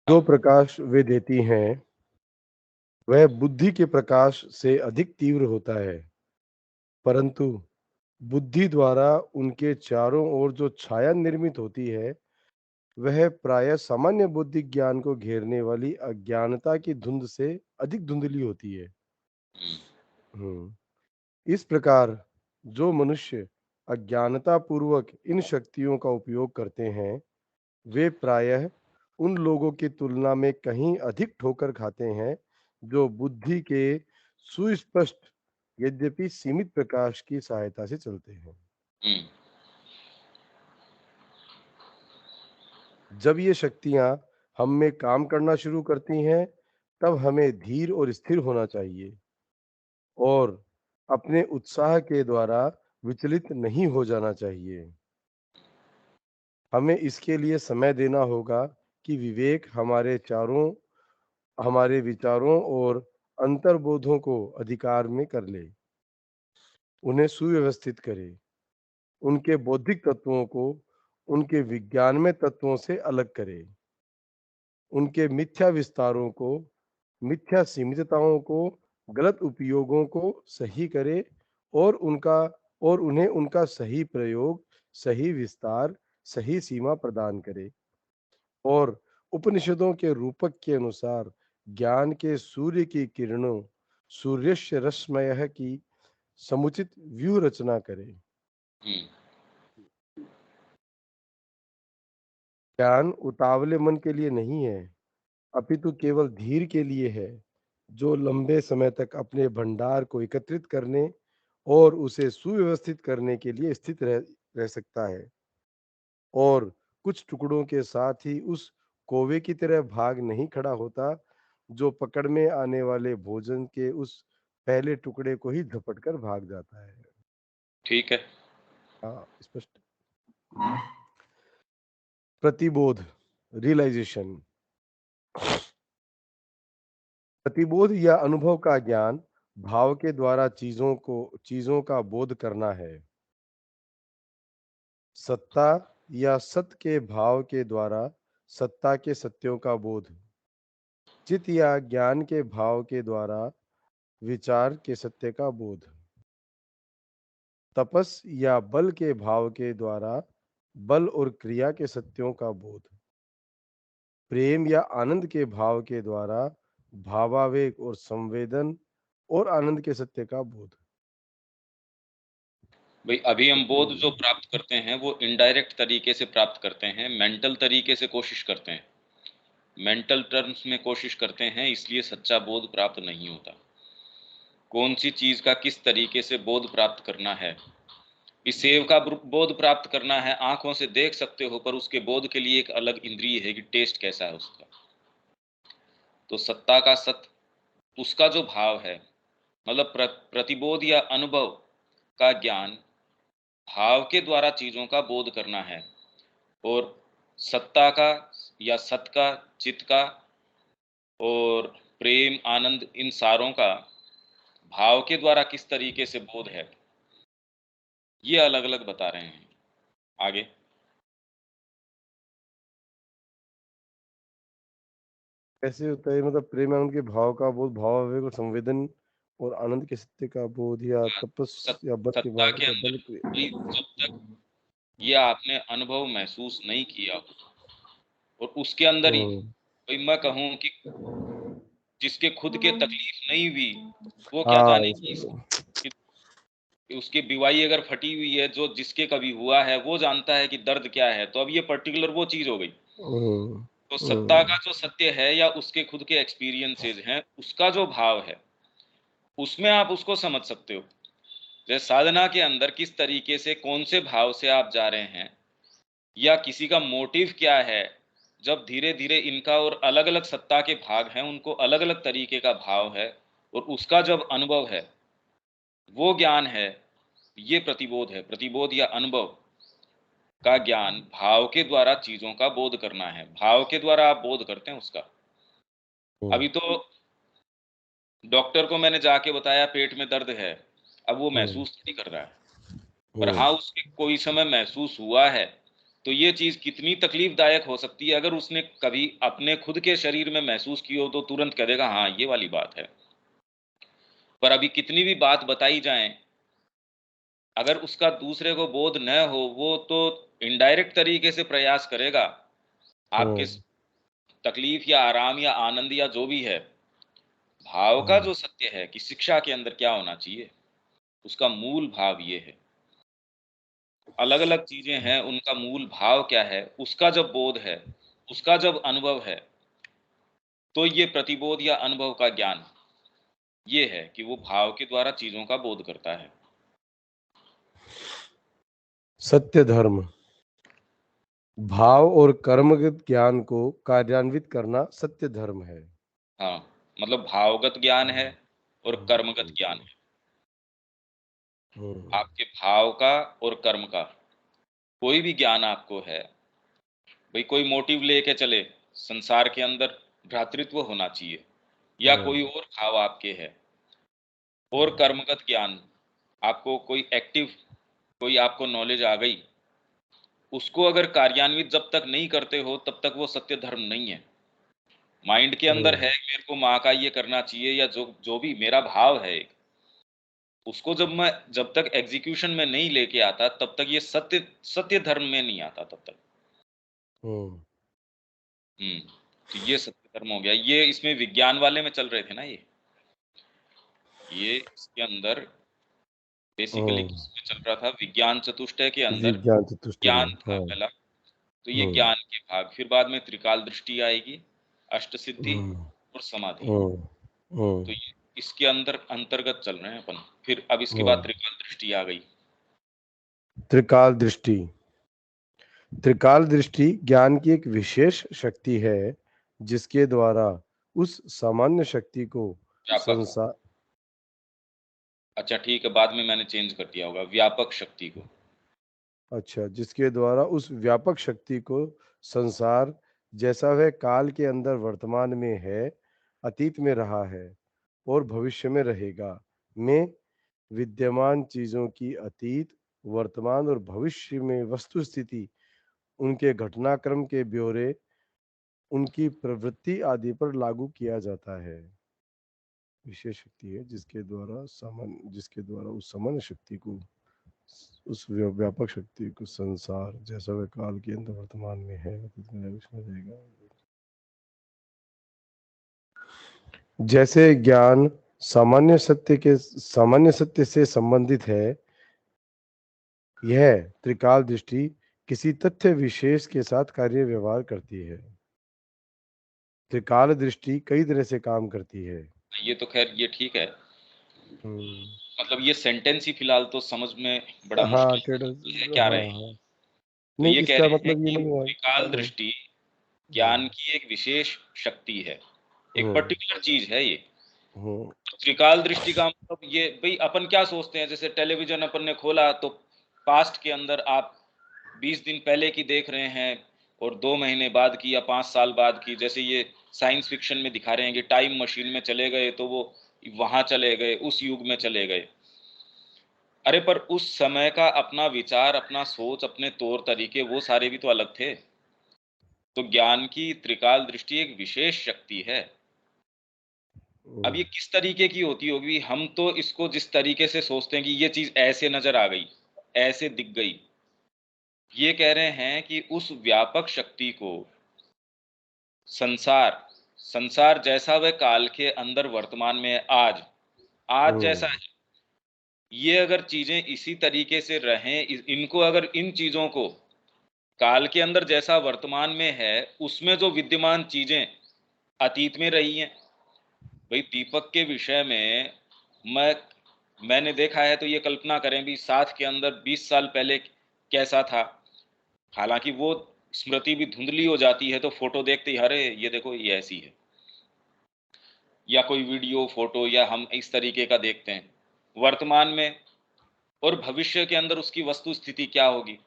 जो प्रकाश वे देती हैं, वह बुद्धि के प्रकाश से अधिक तीव्र होता है, परंतु बुद्धि द्वारा उनके चारों ओर जो छाया निर्मित होती है, वह प्रायः सामान्य बुद्धि ज्ञान को घेरने वाली अज्ञानता की धुंध से अधिक धुंधली होती है। हम्म, इस प्रकार जो मनुष्य अज्ञानता पूर्वक इन शक्तियों का उपयोग करते हैं, वे प्रायः उन लोगों की तुलना में कहीं अधिक ठोकर खाते हैं, जो बुद्धि के सुस्पष्ट यद्यपि सीमित प्रकाश की सहायता से चलते हैं। हम्म, जब ये शक्तियाँ हम में काम करना शुरू करती हैं, तब हमें धीर और स्थिर होना चाहिए और अपने उत्साह के द्वारा विचलित नहीं हो जाना चाहिए। हमें इसके लिए समय देना होगा कि विवेक हमारे विचारों और अंतर्बोधों को अधिकार में कर ले, उन्हें सुव्यवस्थित करे, उनके बौद्धिक तत्वों को उनके विज्ञानमय तत्वों से अलग करे, उनके मिथ्या विस्तारों को, मिथ्या सीमितताओं को, गलत उपयोगों को सही करे और उन्हें उनका सही प्रयोग, सही विस्तार, सही सीमा प्रदान करे और उपनिषदों के रूपक के अनुसार ज्ञान के सूर्य की किरणों, सूर्यस्य रश्मयः की समुचित व्यूह रचना करे। हम्म, ज्ञान उतावले मन के लिए नहीं है, अपितु केवल धीर के लिए है, जो लंबे समय तक अपने भंडार को एकत्रित करने और उसे सुव्यवस्थित करने के लिए स्थित रह सकता है और कुछ टुकड़ों के साथ ही उस कौवे की तरह भाग नहीं खड़ा होता, जो पकड़ में आने वाले भोजन के उस पहले टुकड़े को ही झपट कर भाग जाता है। ठीक है। हाँ, स्पष्ट। प्रतिबोध, रियलाइजेशन। प्रतिबोध या अनुभव का ज्ञान भाव के द्वारा चीजों का बोध करना है। सत्ता या सत्य के भाव के द्वारा सत्ता के सत्यों का बोध। चित या ज्ञान के भाव के द्वारा विचार के सत्य का बोध। तपस या बल के भाव के द्वारा बल और क्रिया के सत्यों का बोध। प्रेम या आनंद के भाव के द्वारा भावावेग और संवेदन और आनंद के सत्य का बोध। भाई अभी हम बोध जो हम्म, प्राप्त करते हैं वो इनडायरेक्ट तरीके से प्राप्त करते हैं, मेंटल तरीके से कोशिश करते हैं, मेंटल टर्म्स में कोशिश करते हैं, इसलिए सच्चा बोध प्राप्त नहीं होता। कौन सी चीज का किस तरीके से बोध प्राप्त करना है, इस सेव का बोध प्राप्त करना है, आंखों से देख सकते हो, पर उसके बोध के लिए एक अलग इंद्रिय है कि टेस्ट कैसा है उसका। तो सत्ता का सत्य, उसका जो भाव है, मतलब प्रतिबोध या अनुभव का ज्ञान भाव के द्वारा चीजों का बोध करना है, और सत्ता का या सत का, चित्त का और प्रेम आनंद, इन सारों का भाव के द्वारा किस तरीके से बोध है, ये अलग अलग बता रहे हैं आगे। कैसे होता है? मतलब प्रेम आनंद के भाव का बोध, भावावेग और संवेदन और आनंद के सत्य का बोध या तपस या बल के सत्ता भाव के या बल अंदर के। भी जब तक ये आपने अनुभव महसूस नहीं किया और उसके अंदर ही हम्म, भाई मैं कहूँ कि जिसके खुद के तकलीफ नहीं हुई, वो क्या हाँ, जाने कि उसकी बीवाई अगर फटी हुई है, जो जिसके कभी हुआ है वो जानता है कि दर्द क्या है। तो अब ये पर्टिकुलर वो चीज हो गई। हम्म, तो सत्ता हम्म, का जो सत्य है या उसके खुद के एक्सपीरियंसेस हैं, उसका जो भाव है, उसमें आप उसको समझ सकते हो। जैसे साधना के अंदर किस तरीके से, कौन से भाव से आप जा रहे हैं, या किसी का मोटिव क्या है, जब धीरे धीरे इनका और अलग अलग सत्ता के भाग हैं, उनको अलग अलग तरीके का भाव है, और उसका जब अनुभव है, वो ज्ञान है, ये प्रतिबोध है। प्रतिबोध या अनुभव का ज्ञान भाव के द्वारा चीजों का बोध करना है, भाव के द्वारा आप बोध करते हैं उसका। हम्म, अभी तो डॉक्टर को मैंने जाके बताया पेट में दर्द है, अब वो हम्म, महसूस नहीं कर रहा है, पर हम्म, हाँ उसके कोई समय महसूस हुआ है, तो ये चीज कितनी तकलीफदायक हो सकती है, अगर उसने कभी अपने खुद के शरीर में महसूस की हो तो तुरंत कह देगा हाँ ये वाली बात है। पर अभी कितनी भी बात बताई जाए, अगर उसका दूसरे को बोध न हो, वो तो इनडायरेक्ट तरीके से प्रयास करेगा आपके हम्म तकलीफ या आराम या आनंद या जो भी है। भाव का हम्म जो सत्य है कि शिक्षा के अंदर क्या होना चाहिए, उसका मूल भाव ये है। अलग अलग चीजें हैं, उनका मूल भाव क्या है, उसका जब बोध है, उसका जब अनुभव है, तो ये प्रतिबोध या अनुभव का ज्ञान ये है कि वो भाव के द्वारा चीजों का बोध करता है। सत्य धर्म भाव और कर्मगत ज्ञान को कार्यान्वित करना सत्य धर्म है। हाँ, मतलब भावगत ज्ञान है हम्म और कर्मगत ज्ञान है। हम्म आपके भाव का और कर्म का कोई भी ज्ञान आपको है, भाई कोई मोटिव लेके चले, संसार के अंदर भ्रातृत्व होना चाहिए या कोई हम्म और भाव आपके है, और कर्मगत ज्ञान आपको कोई एक्टिव, कोई आपको नॉलेज आ गई, उसको अगर कार्यान्वित जब तक नहीं करते हो तब तक वो सत्य धर्म नहीं है। माइंड के अंदर है हम्म मेरे को माँ का ये करना चाहिए या जो जो भी मेरा भाव है एक, उसको जब तक एग्जीक्यूशन में नहीं लेके आता तब तक ये सत्य सत्य धर्म में नहीं आता तब तक। हम्म हम्म। तो ये सत्य धर्म हो गया, ये इसमें विज्ञान वाले में चल रहे थे ना ये इसके अंदर बेसिकली हम्म किसमें चल रहा था, विज्ञान चतुष्टय के अंदर विज्ञान चतुष्टय में। ज्ञान था हाँ। पहला। तो ये हम्म ज्ञान के भाग, फिर बाद में त्रिकाल दृष्टि आएगी, अष्ट सिद्धि हम्म और समाधि। हम्म तो हम्म ये इसके अंदर अंतर्गत चल रहे हैं अपन। फिर अब इसके बाद हम्म त्रिकाल दृष्टि आ गई। त्रिकाल दृष्टि त्रिकाल दृष्टि ज्ञान की एक विशेष शक्ति है जिसके द्वारा उस सामान्य शक्ति को व्यापक, संसार अच्छा ठीक है, बाद में मैंने चेंज कर दिया होगा, व्यापक शक्ति को। अच्छा जिसके द्वारा उस व्यापक शक्ति को संसार जैसा वह काल के अंदर वर्तमान में है, अतीत में रहा है और भविष्य में रहेगा, में विद्यमान चीजों की अतीत, वर्तमान और भविष्य में वस्तु स्थिति, उनके घटनाक्रम के ब्यौरे, उनकी प्रवृत्ति आदि पर लागू किया जाता है। विशेष शक्ति है जिसके द्वारा उस सामान्य शक्ति को, उस व्यापक शक्ति को संसार जैसा वह काल के अंदर वर्तमान में है अतीत में भविष्य में रहेगा। जैसे ज्ञान सामान्य सत्य से संबंधित है, यह त्रिकाल दृष्टि किसी तथ्य विशेष के साथ कार्य व्यवहार करती है। त्रिकाल दृष्टि कई तरह से काम करती है। ये तो खैर ये ठीक है, हम्म, मतलब ये सेंटेंस ही फिलहाल तो समझ में बड़ा हाँ मुश्किल टेढ़, है क्या हाँ रहे हैं। हाँ तो नहीं ये कह इसका रहे हैं मतलब ये कि नहीं है। त्रिकाल दृष्टि ज्ञान की एक विशेष शक्ति है, एक हम्म पर्टिकुलर चीज है ये। हम्म त्रिकाल दृष्टि का मतलब ये, भाई अपन क्या सोचते हैं, जैसे टेलीविजन अपन ने खोला तो पास्ट के अंदर आप 20 दिन पहले की देख रहे हैं और 2 महीने बाद की या 5 साल बाद की, जैसे ये साइंस फिक्शन में दिखा रहे हैं कि टाइम मशीन में चले गए तो वो वहां चले गए, उस युग में चले गए। अरे पर उस समय का अपना विचार, अपना सोच, अपने तौर तरीके वो सारे भी तो अलग थे। तो ज्ञान की त्रिकाल दृष्टि एक विशेष शक्ति है। अब ये किस तरीके की होती होगी, हम तो इसको जिस तरीके से सोचते हैं कि ये चीज ऐसे नजर आ गई, ऐसे दिख गई, ये कह रहे हैं कि उस व्यापक शक्ति को संसार, संसार जैसा वह काल के अंदर वर्तमान में है, आज आज जैसा हम्म है, ये अगर चीजें इसी तरीके से रहें, इनको अगर इन चीजों को काल के अंदर जैसा वर्तमान में है उसमें जो विद्यमान चीजें अतीत में रही हैं। भाई दीपक के विषय में मैं मैंने देखा है, तो ये कल्पना करें भी साथ के अंदर 20 साल पहले कैसा था। हालांकि वो स्मृति भी धुंधली हो जाती है, तो फोटो देखते ही अरे ये देखो ये ऐसी है, या कोई वीडियो फोटो या हम इस तरीके का देखते हैं वर्तमान में, और भविष्य के अंदर उसकी वस्तु स्थिति क्या होगी।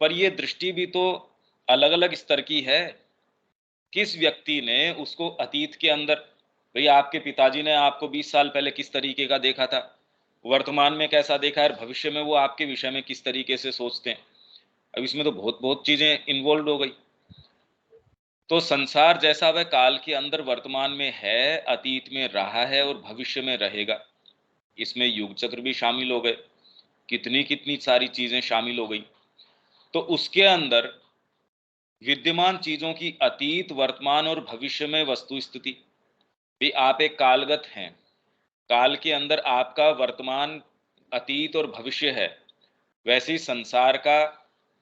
पर ये दृष्टि भी तो अलग अलग स्तर की है। किस व्यक्ति ने उसको अतीत के अंदर, भाई आपके पिताजी ने आपको 20 साल पहले किस तरीके का देखा था, वर्तमान में कैसा देखा है, और भविष्य में वो आपके विषय में किस तरीके से सोचते हैं। अब इसमें तो बहुत बहुत चीजें इन्वॉल्व हो गई। तो संसार जैसा वह काल के अंदर वर्तमान में है, अतीत में रहा है और भविष्य में रहेगा। इसमें युग चक्र भी शामिल हो गए, कितनी कितनी सारी चीजें शामिल हो गई। तो उसके अंदर विद्यमान चीजों की अतीत, वर्तमान और भविष्य में वस्तु स्थिति भी, आप एक कालगत हैं। काल के अंदर आपका वर्तमान, अतीत और भविष्य है। वैसे ही संसार का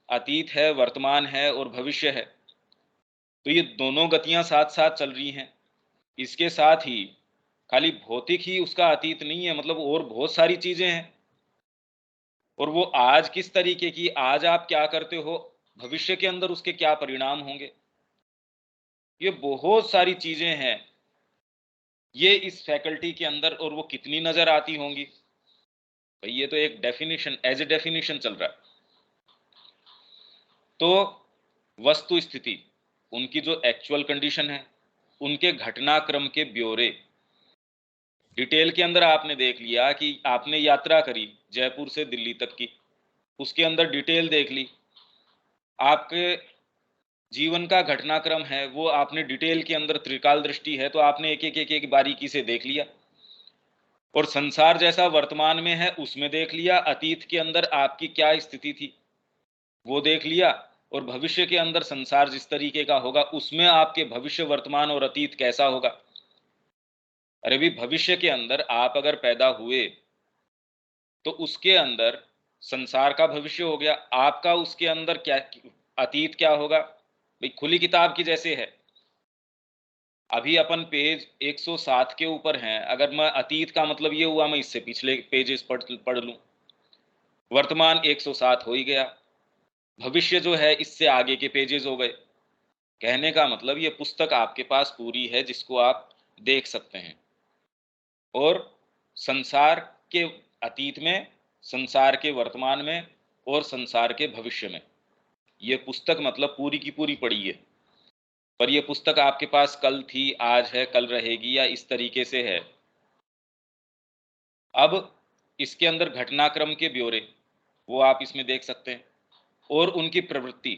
अतीत है, वर्तमान है और भविष्य है। तो ये दोनों गतियां साथ साथ चल रही हैं। इसके साथ ही खाली भौतिक ही उसका अतीत नहीं है, मतलब और बहुत सारी चीजें हैं। और वो आज किस तरीके की, आज आप क्या करते हो, भविष्य के अंदर उसके क्या परिणाम होंगे, ये बहुत सारी चीजें हैं। ये इस फैकल्टी के अंदर, और वो कितनी नजर आती होंगी भाई, ये तो एक डेफिनेशन, एज ए डेफिनेशन चल रहा है। तो वस्तु स्थिति, उनकी जो एक्चुअल कंडीशन है, उनके घटनाक्रम के ब्यौरे डिटेल के अंदर आपने देख लिया कि आपने यात्रा करी जयपुर से दिल्ली तक की, उसके अंदर डिटेल देख ली। आपके जीवन का घटनाक्रम है, वो आपने डिटेल के अंदर, त्रिकाल दृष्टि है तो आपने एक एक एक एक बारीकी से देख लिया। और संसार जैसा वर्तमान में है उसमें देख लिया, अतीत के अंदर आपकी क्या स्थिति थी वो देख लिया, और भविष्य के अंदर संसार जिस तरीके का होगा उसमें आपके भविष्य, वर्तमान और अतीत कैसा होगा। अरे भी भविष्य के अंदर आप अगर पैदा हुए तो उसके अंदर संसार का भविष्य हो गया, आपका उसके अंदर क्या अतीत क्या होगा भाई, खुली किताब की जैसे है। अभी अपन पेज 107 के ऊपर हैं, अगर मैं अतीत का मतलब ये हुआ मैं इससे पिछले पेजेस पढ़ लूं, वर्तमान 107 हो ही गया, भविष्य जो है इससे आगे के पेजेस हो गए। कहने का मतलब ये पुस्तक आपके पास पूरी है जिसको आप देख सकते हैं। और संसार के अतीत में, संसार के वर्तमान में और संसार के भविष्य में, ये पुस्तक मतलब पूरी की पूरी पड़ी है। पर ये पुस्तक आपके पास कल थी, आज है, कल रहेगी, या इस तरीके से है। अब इसके अंदर घटनाक्रम के ब्यौरे वो आप इसमें देख सकते हैं, और उनकी प्रवृत्ति,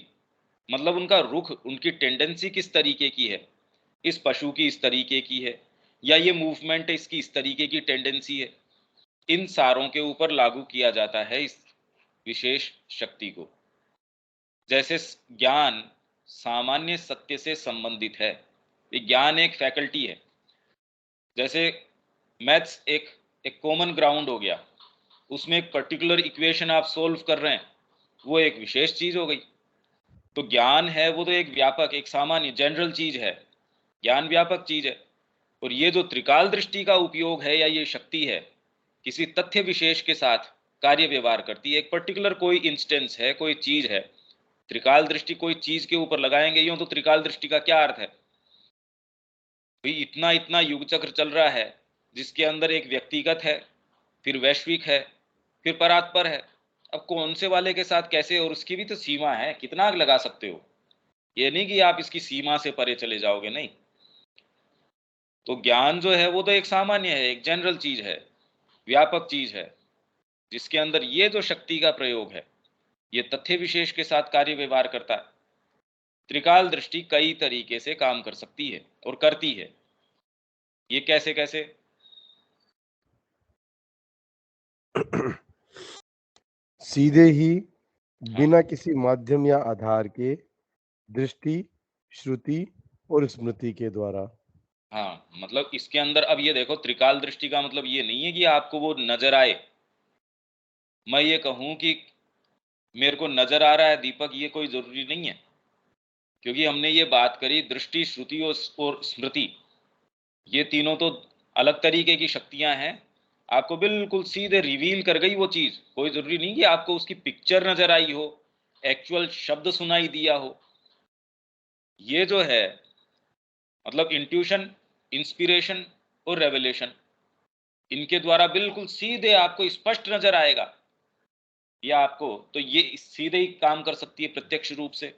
मतलब उनका रुख, उनकी टेंडेंसी किस तरीके की है। इस पशु की इस तरीके की है, या ये मूवमेंट इसकी इस तरीके की टेंडेंसी है। इन सारों के ऊपर लागू किया जाता है इस विशेष शक्ति को। जैसे ज्ञान सामान्य सत्य से संबंधित है, विज्ञान एक फैकल्टी है। जैसे मैथ्स एक एक कॉमन ग्राउंड हो गया, उसमें एक पर्टिकुलर इक्वेशन आप सोल्व कर रहे हैं, वो एक विशेष चीज हो गई। तो ज्ञान है वो तो एक व्यापक, एक सामान्य जनरल चीज है, ज्ञान व्यापक चीज है। और ये जो त्रिकाल दृष्टि का उपयोग है, या ये शक्ति है, किसी तथ्य विशेष के साथ कार्य व्यवहार करती है। एक पर्टिकुलर कोई इंस्टेंस है, कोई चीज है, त्रिकाल दृष्टि कोई चीज के ऊपर लगाएंगे, यूं तो त्रिकाल दृष्टि का क्या अर्थ है भाई, इतना इतना युग चक्र चल रहा है जिसके अंदर एक व्यक्तिगत है, फिर वैश्विक है, फिर परात्पर है। अब कौन से वाले के साथ कैसे, और उसकी भी तो सीमा है, कितना आग लगा सकते हो। ये नहीं कि आप इसकी सीमा से परे चले जाओगे, नहीं। तो ज्ञान जो है वो तो एक सामान्य है, एक जनरल चीज है, व्यापक चीज है, जिसके अंदर ये जो शक्ति का प्रयोग है, ये तथ्य विशेष के साथ कार्य व्यवहार करता है। त्रिकाल दृष्टि कई तरीके से काम कर सकती है और करती है। ये कैसे कैसे? सीधे ही, हाँ बिना किसी माध्यम या आधार के, दृष्टि, श्रुति और स्मृति के द्वारा। हाँ, मतलब इसके अंदर अब ये देखो, त्रिकाल दृष्टि का मतलब ये नहीं है कि आपको वो नजर आए। मैं ये कहूं कि मेरे को नजर आ रहा है दीपक, ये कोई जरूरी नहीं है। क्योंकि हमने ये बात करी दृष्टि, श्रुति और स्मृति, ये तीनों तो अलग तरीके की शक्तियां हैं। आपको बिल्कुल सीधे रिवील कर गई वो चीज, कोई जरूरी नहीं कि आपको उसकी पिक्चर नजर आई हो, एक्चुअल शब्द सुनाई दिया हो। ये जो है मतलब इंट्यूशन, इंस्पिरेशन और रेवलेशन, इनके द्वारा बिल्कुल सीधे आपको स्पष्ट नजर आएगा। ये आपको तो ये सीधे ही काम कर सकती है प्रत्यक्ष रूप से।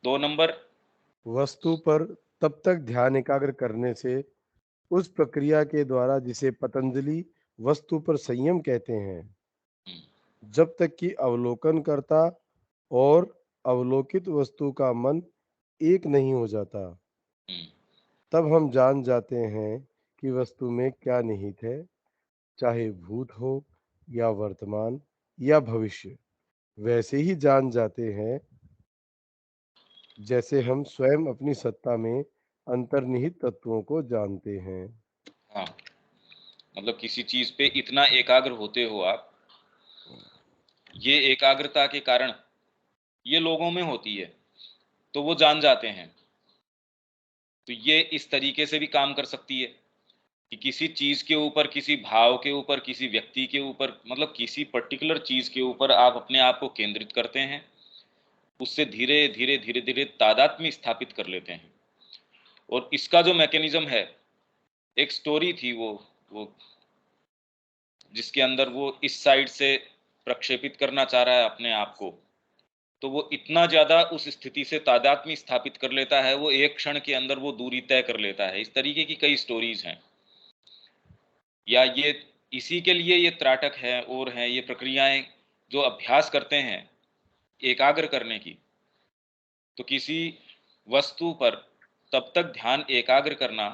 2 नंबर, वस्तु पर तब तक ध्यान एकाग्र करने से, उस प्रक्रिया के द्वारा जिसे पतंजलि वस्तु पर संयम कहते हैं, जब तक कि अवलोकनकर्ता और अवलोकित वस्तु का मन एक नहीं हो जाता, हम्म, तब हम जान जाते हैं कि वस्तु में क्या निहित है, चाहे भूत हो या वर्तमान या भविष्य। वैसे ही जान जाते हैं जैसे हम स्वयं अपनी सत्ता में अंतर्निहित तत्वों को जानते हैं। हाँ, मतलब किसी चीज पे इतना एकाग्र होते हो आप, ये एकाग्रता के कारण ये लोगों में होती है, तो वो जान जाते हैं। तो ये इस तरीके से भी काम कर सकती है कि किसी चीज के ऊपर, किसी भाव के ऊपर, किसी व्यक्ति के ऊपर, मतलब किसी पर्टिकुलर चीज के ऊपर आप अपने आप को केंद्रित करते हैं, उससे धीरे धीरे धीरे धीरे तादात्म्य स्थापित कर लेते हैं। और इसका जो मैकेनिज्म है, एक स्टोरी थी वो जिसके अंदर वो इस साइड से प्रक्षेपित करना चाह रहा है अपने आप को, तो वो इतना ज्यादा उस स्थिति से तादात्म्य स्थापित कर लेता है, वो एक क्षण के अंदर वो दूरी तय कर लेता है। इस तरीके की कई स्टोरीज हैं। या ये इसी के लिए ये त्राटक है और हैं ये प्रक्रियाएं जो अभ्यास करते हैं एकाग्र करने की। तो किसी वस्तु पर तब तक ध्यान एकाग्र करना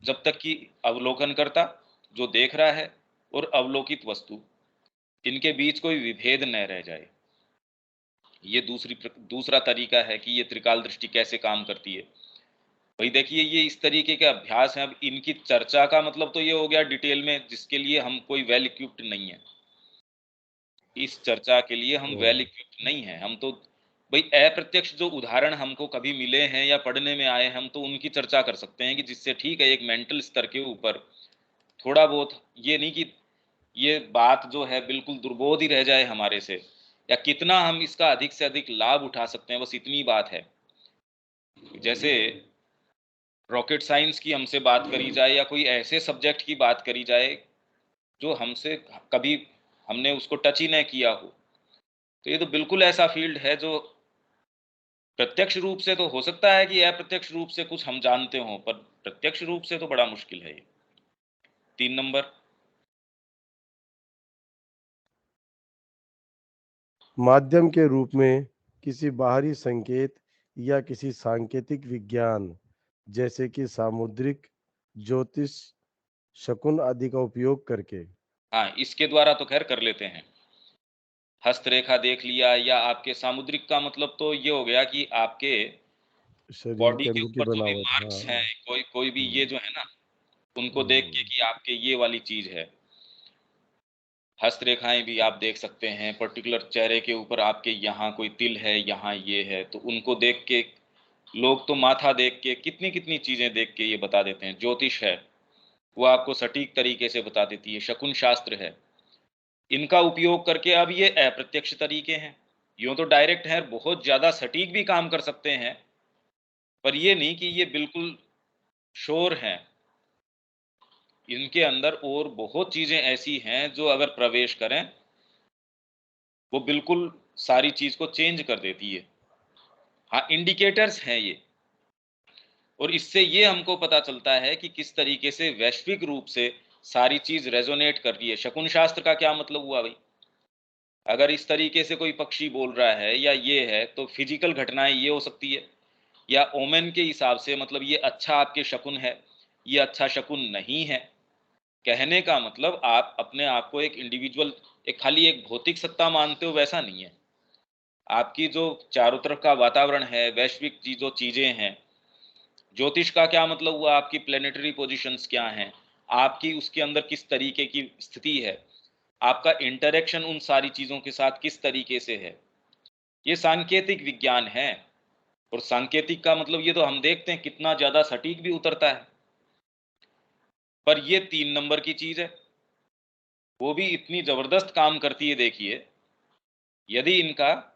जब तक कि अवलोकनकर्ता जो देख रहा है और अवलोकित वस्तु, इनके बीच कोई विभेद न रह जाए। ये दूसरा तरीका है कि ये त्रिकाल दृष्टि कैसे काम करती है। भाई देखिए, ये इस तरीके के अभ्यास हैं। अब इनकी चर्चा का मतलब तो ये हो गया डिटेल में, जिसके लिए हम कोई वेल इक्विप्ड नहीं है। इस चर्चा के लिए हम वेल हम्म, इक्विप्ड नहीं है। हम तो भाई अप्रत्यक्ष जो उदाहरण हमको कभी मिले हैं या पढ़ने में आए, हम तो उनकी चर्चा कर सकते हैं कि जिससे ठीक है एक मेंटल स्तर के ऊपर थोड़ा बहुत, ये नहीं कि ये बात जो है बिल्कुल दुर्बोध ही रह जाए हमारे से, या कितना हम इसका अधिक से अधिक लाभ उठा सकते हैं, बस इतनी बात है। जैसे रॉकेट साइंस की हमसे बात करी जाए या कोई ऐसे सब्जेक्ट की बात करी जाए जो हमसे कभी हमने उसको टच ही न किया हो, तो ये तो बिल्कुल ऐसा फील्ड है जो प्रत्यक्ष रूप से तो हो सकता है कि अप्रत्यक्ष रूप से कुछ हम जानते हों, पर प्रत्यक्ष रूप से तो बड़ा मुश्किल है ये। 3 नंबर। माध्यम के रूप में किसी बाहरी संकेत या किसी सांकेतिक विज्ञान जैसे कि सामुद्रिक, ज्योतिष, शकुन आदि का उपयोग करके हाँ, इसके द्वारा तो खैर कर लेते हैं। हस्तरेखा देख लिया, या आपके सामुद्रिक का मतलब तो ये हो गया कि आपके शरीर बॉडी के के अंदर की ऊपर जो भी बनावट। मार्क्स हैं, हाँ। कोई कोई भी ये हम्म, जो है ना, उनको देख के हम्म, कि आपके ये वाली चीज है। हस्तरेखाएं भी आप देख सकते हैं, पर्टिकुलर चेहरे के ऊपर आपके यहाँ कोई तिल है, यहाँ ये है, तो उनको देख के लोग तो माथा देख के कितनी कितनी चीजें देख के ये बता देते हैं। ज्योतिष है, वो आपको सटीक तरीके से बता देती है। शकुन शास्त्र है, इनका उपयोग करके अब ये अप्रत्यक्ष तरीके हैं। यूं तो डायरेक्ट है, बहुत ज्यादा सटीक भी काम कर सकते हैं, पर ये नहीं कि ये बिल्कुल श्योर हैं। इनके अंदर और बहुत चीजें ऐसी हैं जो अगर प्रवेश करें, वो बिल्कुल सारी चीज को चेंज कर देती है। हाँ, इंडिकेटर्स हैं ये। और इससे ये हमको पता चलता है कि किस तरीके से वैश्विक रूप से सारी चीज रेजोनेट कर रही है। शकुन शास्त्र का क्या मतलब हुआ भाई? अगर इस तरीके से कोई पक्षी बोल रहा है या ये है, तो फिजिकल घटनाएं ये हो सकती है। या ओमेन के हिसाब से मतलब ये अच्छा आपके शकुन है, ये अच्छा शकुन नहीं है। कहने का मतलब आप अपने आप को एक इंडिविजुअल, एक खाली एक भौतिक सत्ता मानते हो, वैसा नहीं है। आपकी जो चारों तरफ का वातावरण है, वैश्विक जो चीजें हैं, ज्योतिष का क्या मतलब हुआ, आपकी प्लेनेटरी पोजीशंस क्या हैं, आपकी उसके अंदर किस तरीके की स्थिति है, आपका इंटरेक्शन उन सारी चीजों के साथ किस तरीके से है। ये सांकेतिक विज्ञान है। और सांकेतिक का मतलब ये तो हम देखते हैं कितना ज्यादा सटीक भी उतरता है। पर ये 3 नंबर की चीज है, वो भी इतनी जबरदस्त काम करती है। देखिए, यदि इनका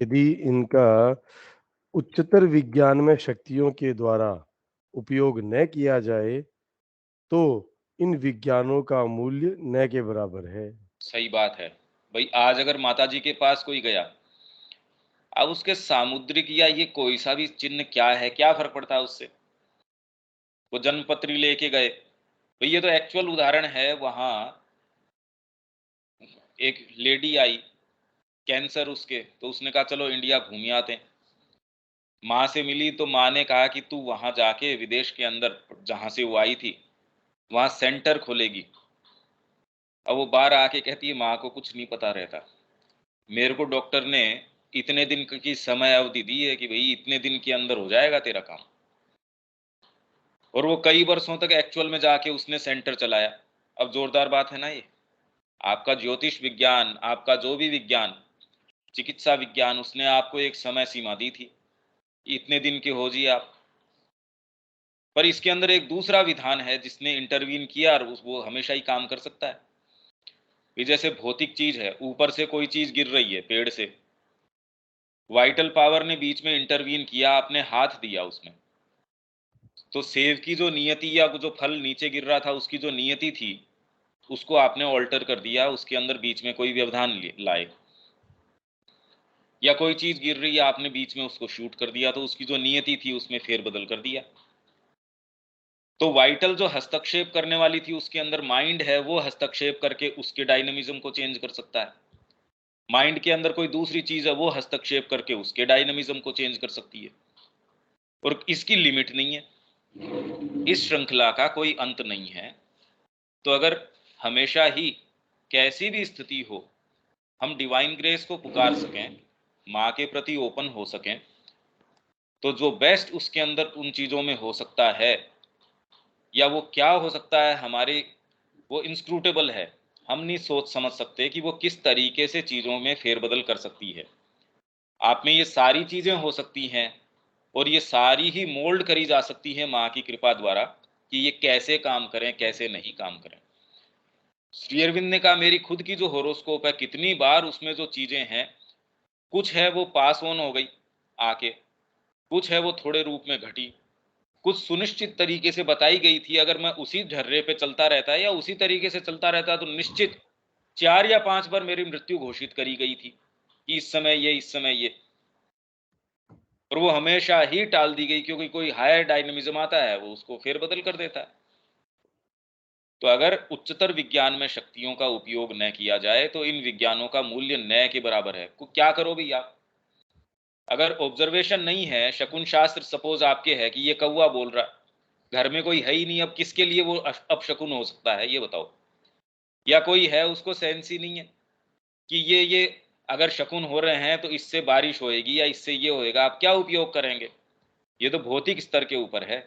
यदि इनका उच्चतर विज्ञान में शक्तियों के द्वारा उपयोग न किया जाए तो इन विज्ञानों का मूल्य न के बराबर है। सही बात है। भाई आज अगर माता जी के पास कोई गया, अब उसके सामुद्रिक या ये कोई सा भी चिन्ह क्या है, क्या फर्क पड़ता है उससे? वो जन्मपत्री लेके गए, भाई ये तो एक्चुअल उदाहरण है। वहां एक लेडी आई, कैंसर उसके, तो उसने कहा चलो इंडिया घूम ही आते हैं। माँ से मिली तो माँ ने कहा कि तू वहाँ जाके विदेश के अंदर जहाँ से वो आई थी, वहाँ सेंटर खोलेगी। अब वो बाहर आके कहती है माँ को कुछ नहीं पता रहता। मेरे को डॉक्टर ने इतने दिन की समय अवधि दी है कि भई इतने दिन के अंदर हो जाएगा तेरा काम। और वो कई वर्षों तक एक्चुअल में जाके उसने सेंटर चलाया। अब जोरदार बात है ना ये? आपका ज्योतिष विज्ञान, आपका जो भी विज्ञान, चिकित्सा विज्ञान, उसने आपको एक समय सीमा दी थी, इतने दिन के हो जी आप। पर इसके अंदर एक दूसरा विधान है जिसने इंटरवीन किया और वो हमेशा ही काम कर सकता है। ये जैसे भौतिक चीज है, ऊपर से कोई चीज गिर रही है पेड़ से, वाइटल पावर ने बीच में इंटरवीन किया, आपने हाथ दिया उसमें, तो सेब की जो नियति या जो फल नीचे गिर रहा था उसकी जो नियति थी, उसको आपने ऑल्टर कर दिया, उसके अंदर बीच में कोई व्यवधान लाए। या कोई चीज गिर रही है, आपने बीच में उसको शूट कर दिया, तो उसकी जो नियति थी उसमें फेरबदल कर दिया। तो वाइटल जो हस्तक्षेप करने वाली थी उसके अंदर माइंड है, वो हस्तक्षेप करके उसके डायनामिज्म को चेंज कर सकता है। माइंड के अंदर कोई दूसरी चीज है, वो हस्तक्षेप करके उसके डायनामिज्म को चेंज कर सकती है। और इसकी लिमिट नहीं है, इस श्रृंखला का कोई अंत नहीं है। तो अगर हमेशा ही कैसी भी स्थिति हो, हम डिवाइन ग्रेस को पुकार सकें, माँ के प्रति ओपन हो सकें, तो जो बेस्ट उसके अंदर उन चीज़ों में हो सकता है, या वो क्या हो सकता है हमारे, वो इंस्क्रूटेबल है। हम नहीं सोच समझ सकते कि वो किस तरीके से चीज़ों में फेरबदल कर सकती है। आप में ये सारी चीज़ें हो सकती हैं और ये सारी ही मोल्ड करी जा सकती हैं माँ की कृपा द्वारा कि ये कैसे काम करें, कैसे नहीं काम करें। श्री अरविंद ने कहा मेरी खुद की जो होरोस्कोप है, कितनी बार उसमें जो चीज़ें हैं, कुछ है वो पास ऑन हो गई आके, कुछ है वो थोड़े रूप में घटी, कुछ सुनिश्चित तरीके से बताई गई थी। अगर मैं उसी ढर्रे पे चलता रहता या उसी तरीके से चलता रहता तो निश्चित 4 या 5 बार मेरी मृत्यु घोषित करी गई थी कि इस समय ये, इस समय ये। और वो हमेशा ही टाल दी गई क्योंकि कोई हायर डायनेमिज्म आता है, वो उसको फेरबदल कर देता है। तो अगर उच्चतर विज्ञान में शक्तियों का उपयोग न किया जाए तो इन विज्ञानों का मूल्य न के बराबर है। क्या करो भी आप, अगर ऑब्जर्वेशन नहीं है, शकुन शास्त्र सपोज आपके है कि ये कौवा बोल रहा, घर में कोई है ही नहीं, अब किसके लिए वो अपशकुन हो सकता है ये बताओ? या कोई है उसको सेंस ही नहीं है कि ये अगर शकुन हो रहे हैं तो इससे बारिश होएगी या इससे ये होएगा, आप क्या उपयोग करेंगे? ये तो भौतिक स्तर के ऊपर है।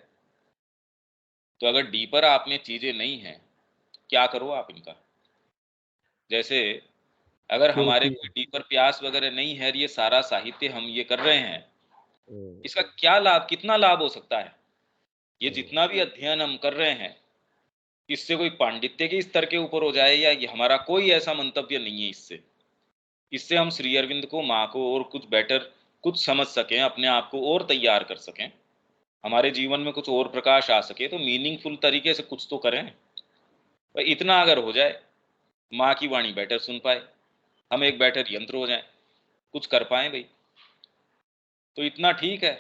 तो अगर डीपर आप में चीजें नहीं हैं, क्या करो आप इनका? जैसे अगर हमारे क्योंकि कोई डीपर प्यास वगैरह नहीं है, ये सारा साहित्य हम ये कर रहे हैं, हम्म, इसका क्या लाभ, कितना लाभ हो सकता है? ये हम्म, जितना भी अध्ययन हम कर रहे हैं, इससे कोई पांडित्य के स्तर के ऊपर हो जाए, या ये हमारा कोई ऐसा मंतव्य नहीं है। इससे इससे हम श्री अरविंद को, माँ को और कुछ बेटर, कुछ समझ सकें, अपने आप को और तैयार कर सकें, हमारे जीवन में कुछ और प्रकाश आ सके, तो मीनिंगफुल तरीके से कुछ तो करें। भाई इतना अगर हो जाए, माँ की वाणी बेटर सुन पाए, हम एक बेटर यंत्र हो जाएं, कुछ कर पाए भाई, तो इतना ठीक है।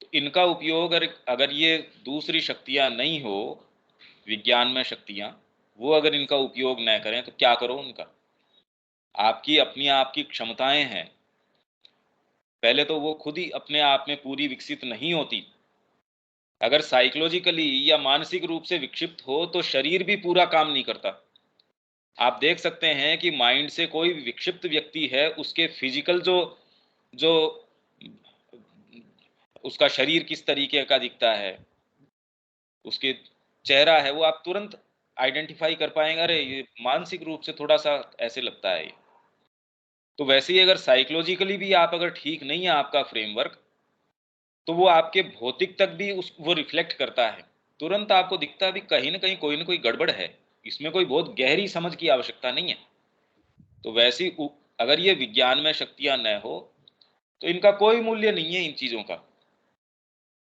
तो इनका उपयोग अगर अगर ये दूसरी शक्तियाँ नहीं हो, विज्ञान में शक्तियाँ, वो अगर इनका उपयोग न करें तो क्या करो उनका? आपकी अपनी आपकी क्षमताएं हैं, पहले तो वो खुद ही अपने आप में पूरी विकसित नहीं होती। अगर साइकोलॉजिकली या मानसिक रूप से विक्षिप्त हो तो शरीर भी पूरा काम नहीं करता। आप देख सकते हैं कि माइंड से कोई विक्षिप्त व्यक्ति है, उसके फिजिकल जो जो उसका शरीर किस तरीके का दिखता है, उसके चेहरा है, वो आप तुरंत आइडेंटिफाई कर पाएंगे, अरे ये मानसिक रूप से थोड़ा सा ऐसे लगता है ये। तो वैसे ही अगर साइकोलॉजिकली भी आप अगर ठीक नहीं है आपका फ्रेमवर्क, तो वो आपके भौतिक तक भी उस वो रिफ्लेक्ट करता है। तुरंत आपको दिखता भी कहीं ना कोई गड़बड़ है, इसमें कोई बहुत गहरी समझ की आवश्यकता नहीं है। तो वैसी अगर ये विज्ञान में शक्तियां न हो तो इनका कोई मूल्य नहीं है इन चीजों का।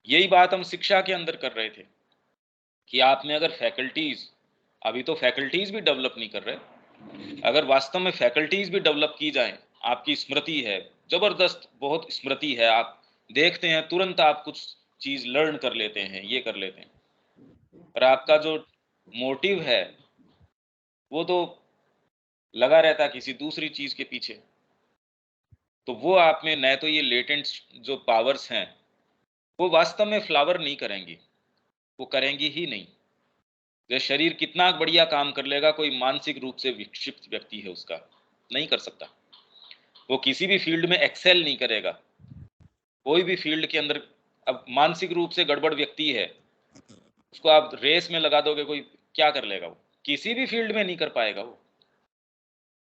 यही बात हम शिक्षा के अंदर कर रहे थे कि आप में अगर फैकल्टीज, अभी तो फैकल्टीज भी डेवलप नहीं कर रहे, अगर वास्तव में फैकल्टीज भी डेवलप की जाएं, आपकी स्मृति है जबरदस्त, बहुत स्मृति है, आप देखते हैं तुरंत आप कुछ चीज लर्न कर लेते हैं, ये कर लेते हैं, पर आपका जो मोटिव है वो तो लगा रहता है किसी दूसरी चीज के पीछे। तो वो आप में न तो ये लेटेंट जो पावर्स हैं, वो वास्तव में फ्लावर नहीं करेंगी, वो करेंगी ही नहीं। जो शरीर कितना बढ़िया काम कर लेगा, कोई मानसिक रूप से विक्षिप्त व्यक्ति है उसका, नहीं कर सकता। वो किसी भी फील्ड में एक्सेल नहीं करेगा। कोई भी फील्ड के अंदर अब मानसिक रूप से गड़बड़ व्यक्ति है, उसको आप रेस में लगा दोगे, कोई क्या कर लेगा? वो किसी भी फील्ड में नहीं कर पाएगा वो।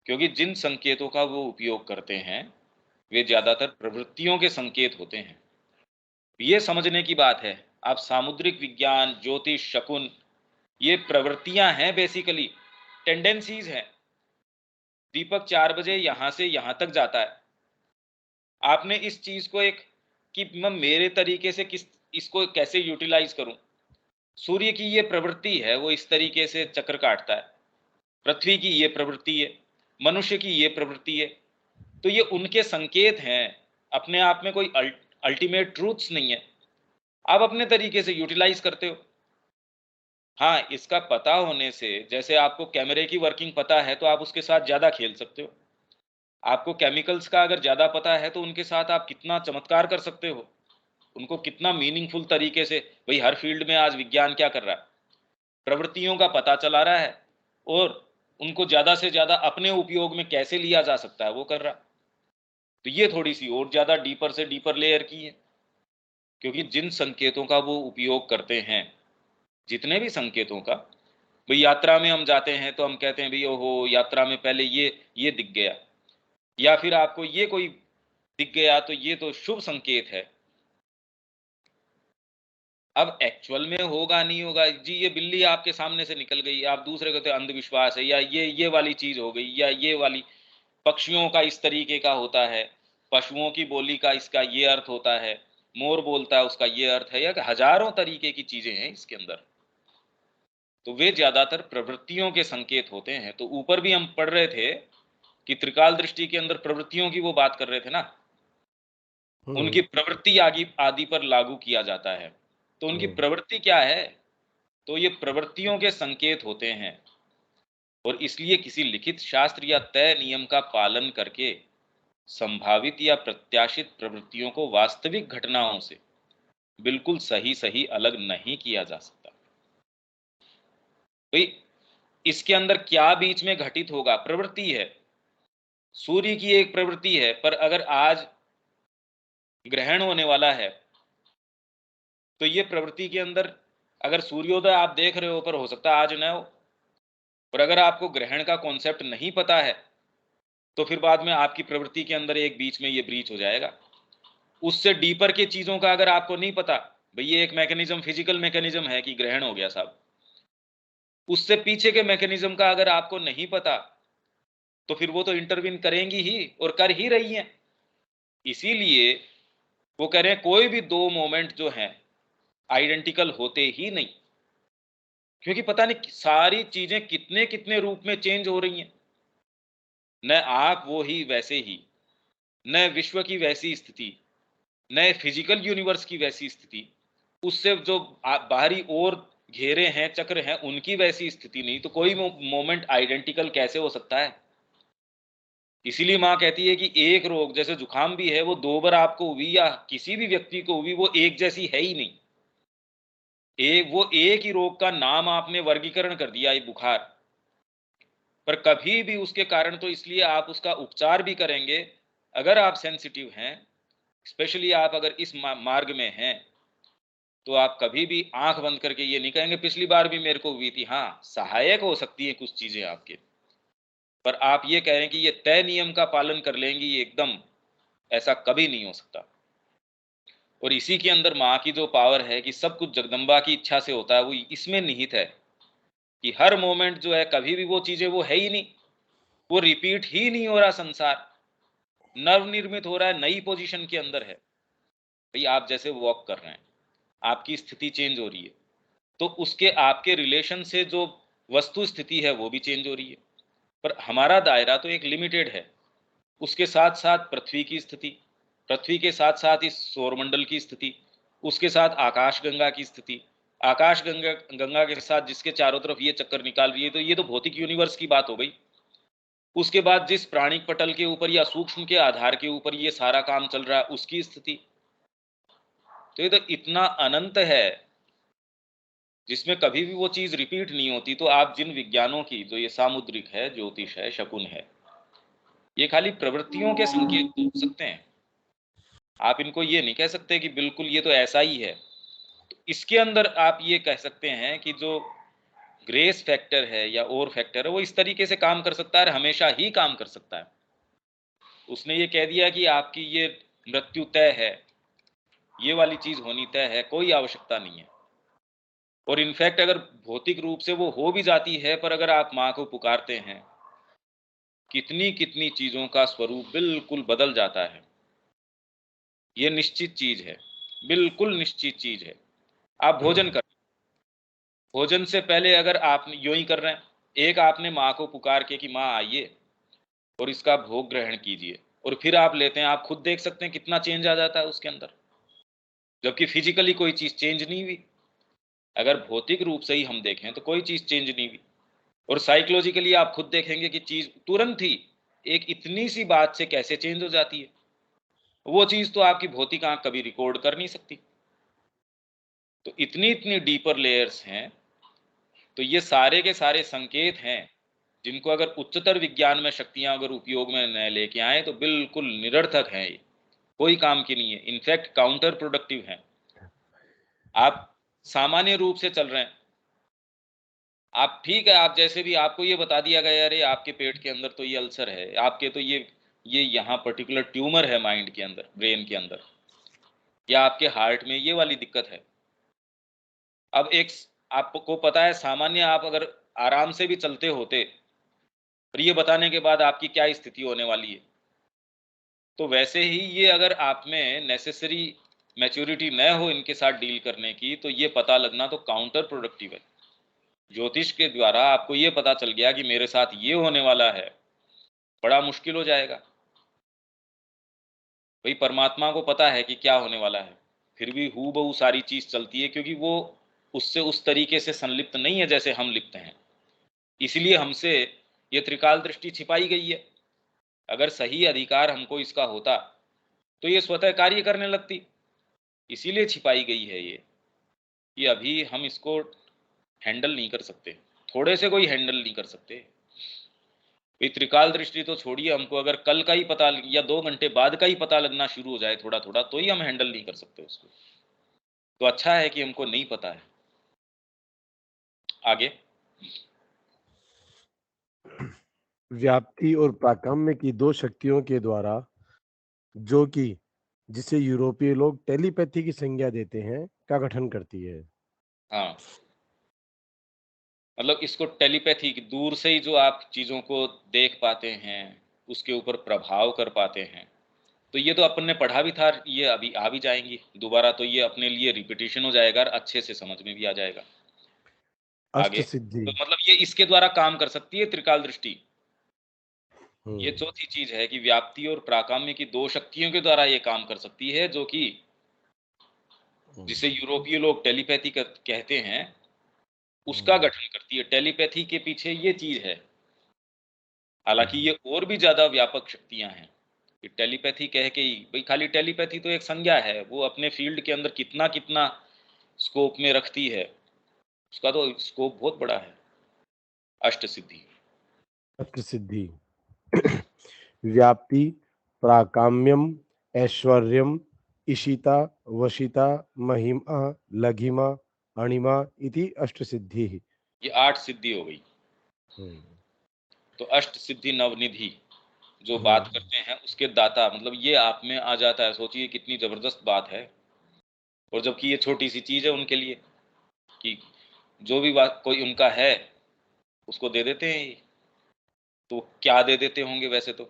क्योंकि जिन संकेतों का वो उपयोग करते हैं, वे ज्यादातर प्रवृत्तियों के संकेत होते हैं। ये समझने की बात है। आप सामुद्रिक विज्ञान, ज्योतिष, शकुन, ये प्रवृत्तियां हैं, बेसिकली टेंडेंसीज हैं। दीपक 4 बजे यहां से यहां तक जाता है। आपने इस चीज को एक कि मैं मेरे तरीके से किस इसको कैसे यूटिलाइज करूं। सूर्य की ये प्रवृत्ति है, वो इस तरीके से चक्र काटता है। पृथ्वी की ये प्रवृत्ति है, मनुष्य की ये प्रवृत्ति है। तो ये उनके संकेत हैं, अपने आप में कोई अल्टीमेट ट्रूथ्स नहीं है। आप अपने तरीके से यूटिलाइज करते हो। हाँ, इसका पता होने से, जैसे आपको कैमरे की वर्किंग पता है तो आप उसके साथ ज्यादा खेल सकते हो। आपको केमिकल्स का अगर ज्यादा पता है तो उनके साथ आप कितना चमत्कार कर सकते हो, उनको कितना मीनिंगफुल तरीके से। भाई हर फील्ड में आज विज्ञान क्या कर रहा है, प्रवृत्तियों का पता चला रहा है, और उनको ज्यादा से ज्यादा अपने उपयोग में कैसे लिया जा सकता है वो कर रहा। तो ये थोड़ी सी और ज्यादा डीपर से डीपर लेयर की है। क्योंकि जिन संकेतों का वो उपयोग करते हैं, जितने भी संकेतों का, भाई यात्रा में हम जाते हैं तो हम कहते हैं भाई ओहो, यात्रा में पहले ये दिख गया, या फिर आपको ये कोई दिख गया तो ये तो शुभ संकेत है। अब एक्चुअल में होगा नहीं होगा जी, ये बिल्ली आपके सामने से निकल गई, आप दूसरे कहते हैं अंधविश्वास है, या ये वाली चीज हो गई, या ये वाली। पक्षियों का इस तरीके का होता है, पशुओं की बोली का इसका ये अर्थ होता है, मोर बोलता है उसका ये अर्थ है, या हजारों तरीके की चीजें हैं इसके अंदर। तो वे ज्यादातर प्रवृत्तियों के संकेत होते हैं। तो ऊपर भी हम पढ़ रहे थे कि त्रिकाल दृष्टि के अंदर प्रवृत्तियों की वो बात कर रहे थे ना, उनकी प्रवृत्ति आदि आदि पर लागू किया जाता है। तो उनकी प्रवृत्ति क्या है? तो ये प्रवृत्तियों के संकेत होते हैं, और इसलिए किसी लिखित शास्त्र या तय नियम का पालन करके संभावित या प्रत्याशित प्रवृत्तियों को वास्तविक घटनाओं से बिल्कुल सही सही अलग नहीं किया जा सकता। भाई इसके अंदर क्या बीच में घटित होगा? प्रवृत्ति है, सूर्य की एक प्रवृत्ति है, पर अगर आज ग्रहण होने वाला है तो ये प्रवृत्ति के अंदर, अगर सूर्योदय आप देख रहे हो पर हो सकता है आज न हो, और अगर आपको ग्रहण का कॉन्सेप्ट नहीं पता है तो फिर बाद में आपकी प्रवृत्ति के अंदर एक बीच में ये ब्रीच हो जाएगा। उससे डीपर के चीजों का अगर आपको नहीं पता, भाई ये एक मैकेनिज्म, फिजिकल मैकेनिज्म है कि ग्रहण हो गया साहब, उससे पीछे के मैकेनिज्म का अगर आपको नहीं पता तो फिर वो तो इंटरवीन करेंगी ही, और कर ही रही हैं। इसीलिए वो कह रहे हैं कोई भी दो मोमेंट जो हैं आइडेंटिकल होते ही नहीं, क्योंकि पता नहीं सारी चीजें कितने कितने रूप में चेंज हो रही हैं। न आप वो ही वैसे ही, न विश्व की वैसी स्थिति, न फिजिकल यूनिवर्स की वैसी स्थिति, उससे जो बाहरी और घेरे हैं, चक्र हैं, उनकी वैसी स्थिति नहीं। तो कोई मोमेंट आइडेंटिकल कैसे हो सकता है? इसीलिए माँ कहती है कि एक रोग जैसे जुकाम भी है, वो दो बार आपको हुई या किसी भी व्यक्ति को हुई, वो एक जैसी है ही नहीं। वो एक ही रोग का नाम आपने वर्गीकरण कर दिया, ये बुखार, पर कभी भी उसके कारण, तो इसलिए आप उसका उपचार भी करेंगे। अगर आप सेंसिटिव हैं, स्पेशली आप अगर इस मार्ग में हैं, तो आप कभी भी आंख बंद करके ये नहीं कहेंगे पिछली बार भी मेरे को हुई थी। हाँ, सहायक हो सकती है कुछ चीजें आपके, पर आप ये कह रहे हैं कि ये तय नियम का पालन कर लेंगी, ये एकदम ऐसा कभी नहीं हो सकता। और इसी के अंदर माँ की जो पावर है कि सब कुछ जगदम्बा की इच्छा से होता है, वो इसमें निहित है कि हर मोमेंट जो है, कभी भी वो चीजें वो है ही नहीं, वो रिपीट ही नहीं हो रहा। संसार नवनिर्मित हो रहा है, नई पोजीशन के अंदर है। भाई आप जैसे वॉक कर रहे हैं, आपकी स्थिति चेंज हो रही है, तो उसके आपके रिलेशन से जो वस्तु स्थिति है वो भी चेंज हो रही है। पर हमारा दायरा तो एक लिमिटेड है। उसके साथ साथ पृथ्वी की स्थिति, पृथ्वी के साथ साथ इस सौरमंडल की स्थिति, उसके साथ आकाश गंगा की स्थिति, आकाश गंगा गंगा के साथ जिसके चारों तरफ ये चक्कर निकाल रही है, तो ये तो भौतिक यूनिवर्स की बात हो गई। उसके बाद जिस प्राणिक पटल के ऊपर या सूक्ष्म के आधार के ऊपर ये सारा काम चल रहा है उसकी स्थिति। तो ये तो इतना अनंत है जिसमें कभी भी वो चीज रिपीट नहीं होती। तो आप जिन विज्ञानों की, जो ये सामुद्रिक है, ज्योतिष है, शकुन है, ये खाली प्रवृत्तियों के संकेत तो हो सकते हैं। आप इनको ये नहीं कह सकते कि बिल्कुल ये तो ऐसा ही है। तो इसके अंदर आप ये कह सकते हैं कि जो ग्रेस फैक्टर है या और फैक्टर है वो इस तरीके से काम कर सकता है, हमेशा ही काम कर सकता है। उसने ये कह दिया कि आपकी ये मृत्यु तय है, ये वाली चीज होनी तय है, कोई आवश्यकता नहीं है। और इनफैक्ट अगर भौतिक रूप से वो हो भी जाती है, पर अगर आप माँ को पुकारते हैं, कितनी कितनी चीजों का स्वरूप बिल्कुल बदल जाता है। ये निश्चित चीज है, बिल्कुल निश्चित चीज है। आप भोजन कर, भोजन से पहले अगर आप यूं ही कर रहे हैं, एक आपने माँ को पुकार के कि माँ आइए और इसका भोग ग्रहण कीजिए, और फिर आप लेते हैं, आप खुद देख सकते हैं कितना चेंज आ जाता है उसके अंदर, जबकि फिजिकली कोई चीज चेंज नहीं हुई। अगर भौतिक रूप से ही हम देखें तो कोई चीज चेंज नहीं हुई, और साइकोलॉजिकली आप खुद देखेंगे कि चीज तुरंत ही एक इतनी सी बात से कैसे चेंज हो जाती है। वो चीज तो आपकी भौतिक आंख कभी रिकॉर्ड कर नहीं सकती। तो इतनी इतनी डीपर लेयर्स हैं। तो ये सारे के सारे संकेत हैं जिनको अगर उच्चतर विज्ञान में शक्तियां अगर उपयोग में न लेके आए तो बिल्कुल निरर्थक है, ये कोई काम की नहीं है, इनफैक्ट काउंटर प्रोडक्टिव है। आप सामान्य रूप से चल रहे हैं, आप ठीक है, आप जैसे भी आपको ये बता दिया गया अरे आपके पेट के अंदर तो ये अल्सर है, आपके तो ये यहाँ पर्टिकुलर ट्यूमर है माइंड के अंदर, ब्रेन के अंदर, या आपके हार्ट में ये वाली दिक्कत है। अब आपको पता है, सामान्य आप अगर आराम से भी चलते होते, और ये बताने के बाद आपकी क्या स्थिति होने वाली है, तो वैसे ही ये अगर आप में नेसेसरी मैच्योरिटी न हो इनके साथ डील करने की, तो ये पता लगना तो काउंटर प्रोडक्टिव है। ज्योतिष के द्वारा आपको ये पता चल गया कि मेरे साथ ये होने वाला है, बड़ा मुश्किल हो जाएगा। भाई परमात्मा को पता है कि क्या होने वाला है, फिर भी हूबहू सारी चीज चलती है, क्योंकि वो उससे उस तरीके से संलिप्त नहीं है जैसे हम लिप्त हैं। इसलिए हमसे ये त्रिकाल दृष्टि छिपाई गई है। अगर सही अधिकार हमको इसका होता तो ये स्वतः कार्य करने लगती, इसीलिए छिपाई गई है ये अभी हम इसको हैंडल नहीं कर सकते, थोड़े से कोई हैंडल नहीं कर सकते। ये त्रिकाल दृष्टि तो छोड़िए, हमको अगर कल का ही पता या 2 घंटे बाद का ही पता लगना शुरू हो जाए थोड़ा थोड़ा, तो ही हम हैंडल नहीं कर सकते उसको। तो अच्छा है कि हमको नहीं पता है। आगे व्याप्ति और प्राकाम्य की दो शक्तियों के द्वारा, जो कि जिसे यूरोपीय लोग टेलीपैथी की संज्ञा देते हैं, का गठन करती है। हाँ, मतलब इसको टेलीपैथी की, दूर से ही जो आप चीजों को देख पाते हैं, उसके ऊपर प्रभाव कर पाते हैं। तो ये तो अपन ने पढ़ा भी था, ये अभी आ भी जाएंगी दोबारा, तो ये अपने लिए रिपीटिशन हो जाएगा और अच्छे से समझ में भी आ जाएगा। अष्ट आगे सिद्धि। तो मतलब ये इसके द्वारा काम कर सकती है त्रिकाल दृष्टि। ये हम्म। चौथी चीज है कि व्याप्ति और प्राकाम्य की दो शक्तियों के द्वारा ये काम कर सकती है, जो कि जिसे यूरोपीय लोग टेलीपैथी कहते हैं, उसका हम्म। गठन करती है। टेलीपैथी के पीछे ये चीज है। हालांकि ये और भी ज्यादा व्यापक शक्तियां हैं। कि टेलीपैथी कह के ही भाई, खाली टेलीपैथी तो एक संज्ञा है, वो अपने फील्ड के अंदर कितना कितना स्कोप में रखती है, उसका तो स्कोप बहुत बड़ा है। अष्ट सिद्धि। अष्ट सिद्धि। व्याप्ति, प्राकाम्यम, ऐश्वर्यम, इशिता, वशिता, महिमा, लघिमा, अणिमा इति अष्ट सिद्धि। ये 8 सिद्धि हो गई। तो अष्ट सिद्धि नवनिधि जो बात करते हैं उसके दाता, मतलब ये आप में आ जाता है। सोचिए कितनी जबरदस्त बात है। और जबकि ये छोटी सी चीज है उनके लिए, कि जो भी बात कोई उनका है उसको दे देते हैं ये। तो क्या दे देते होंगे वैसे तो,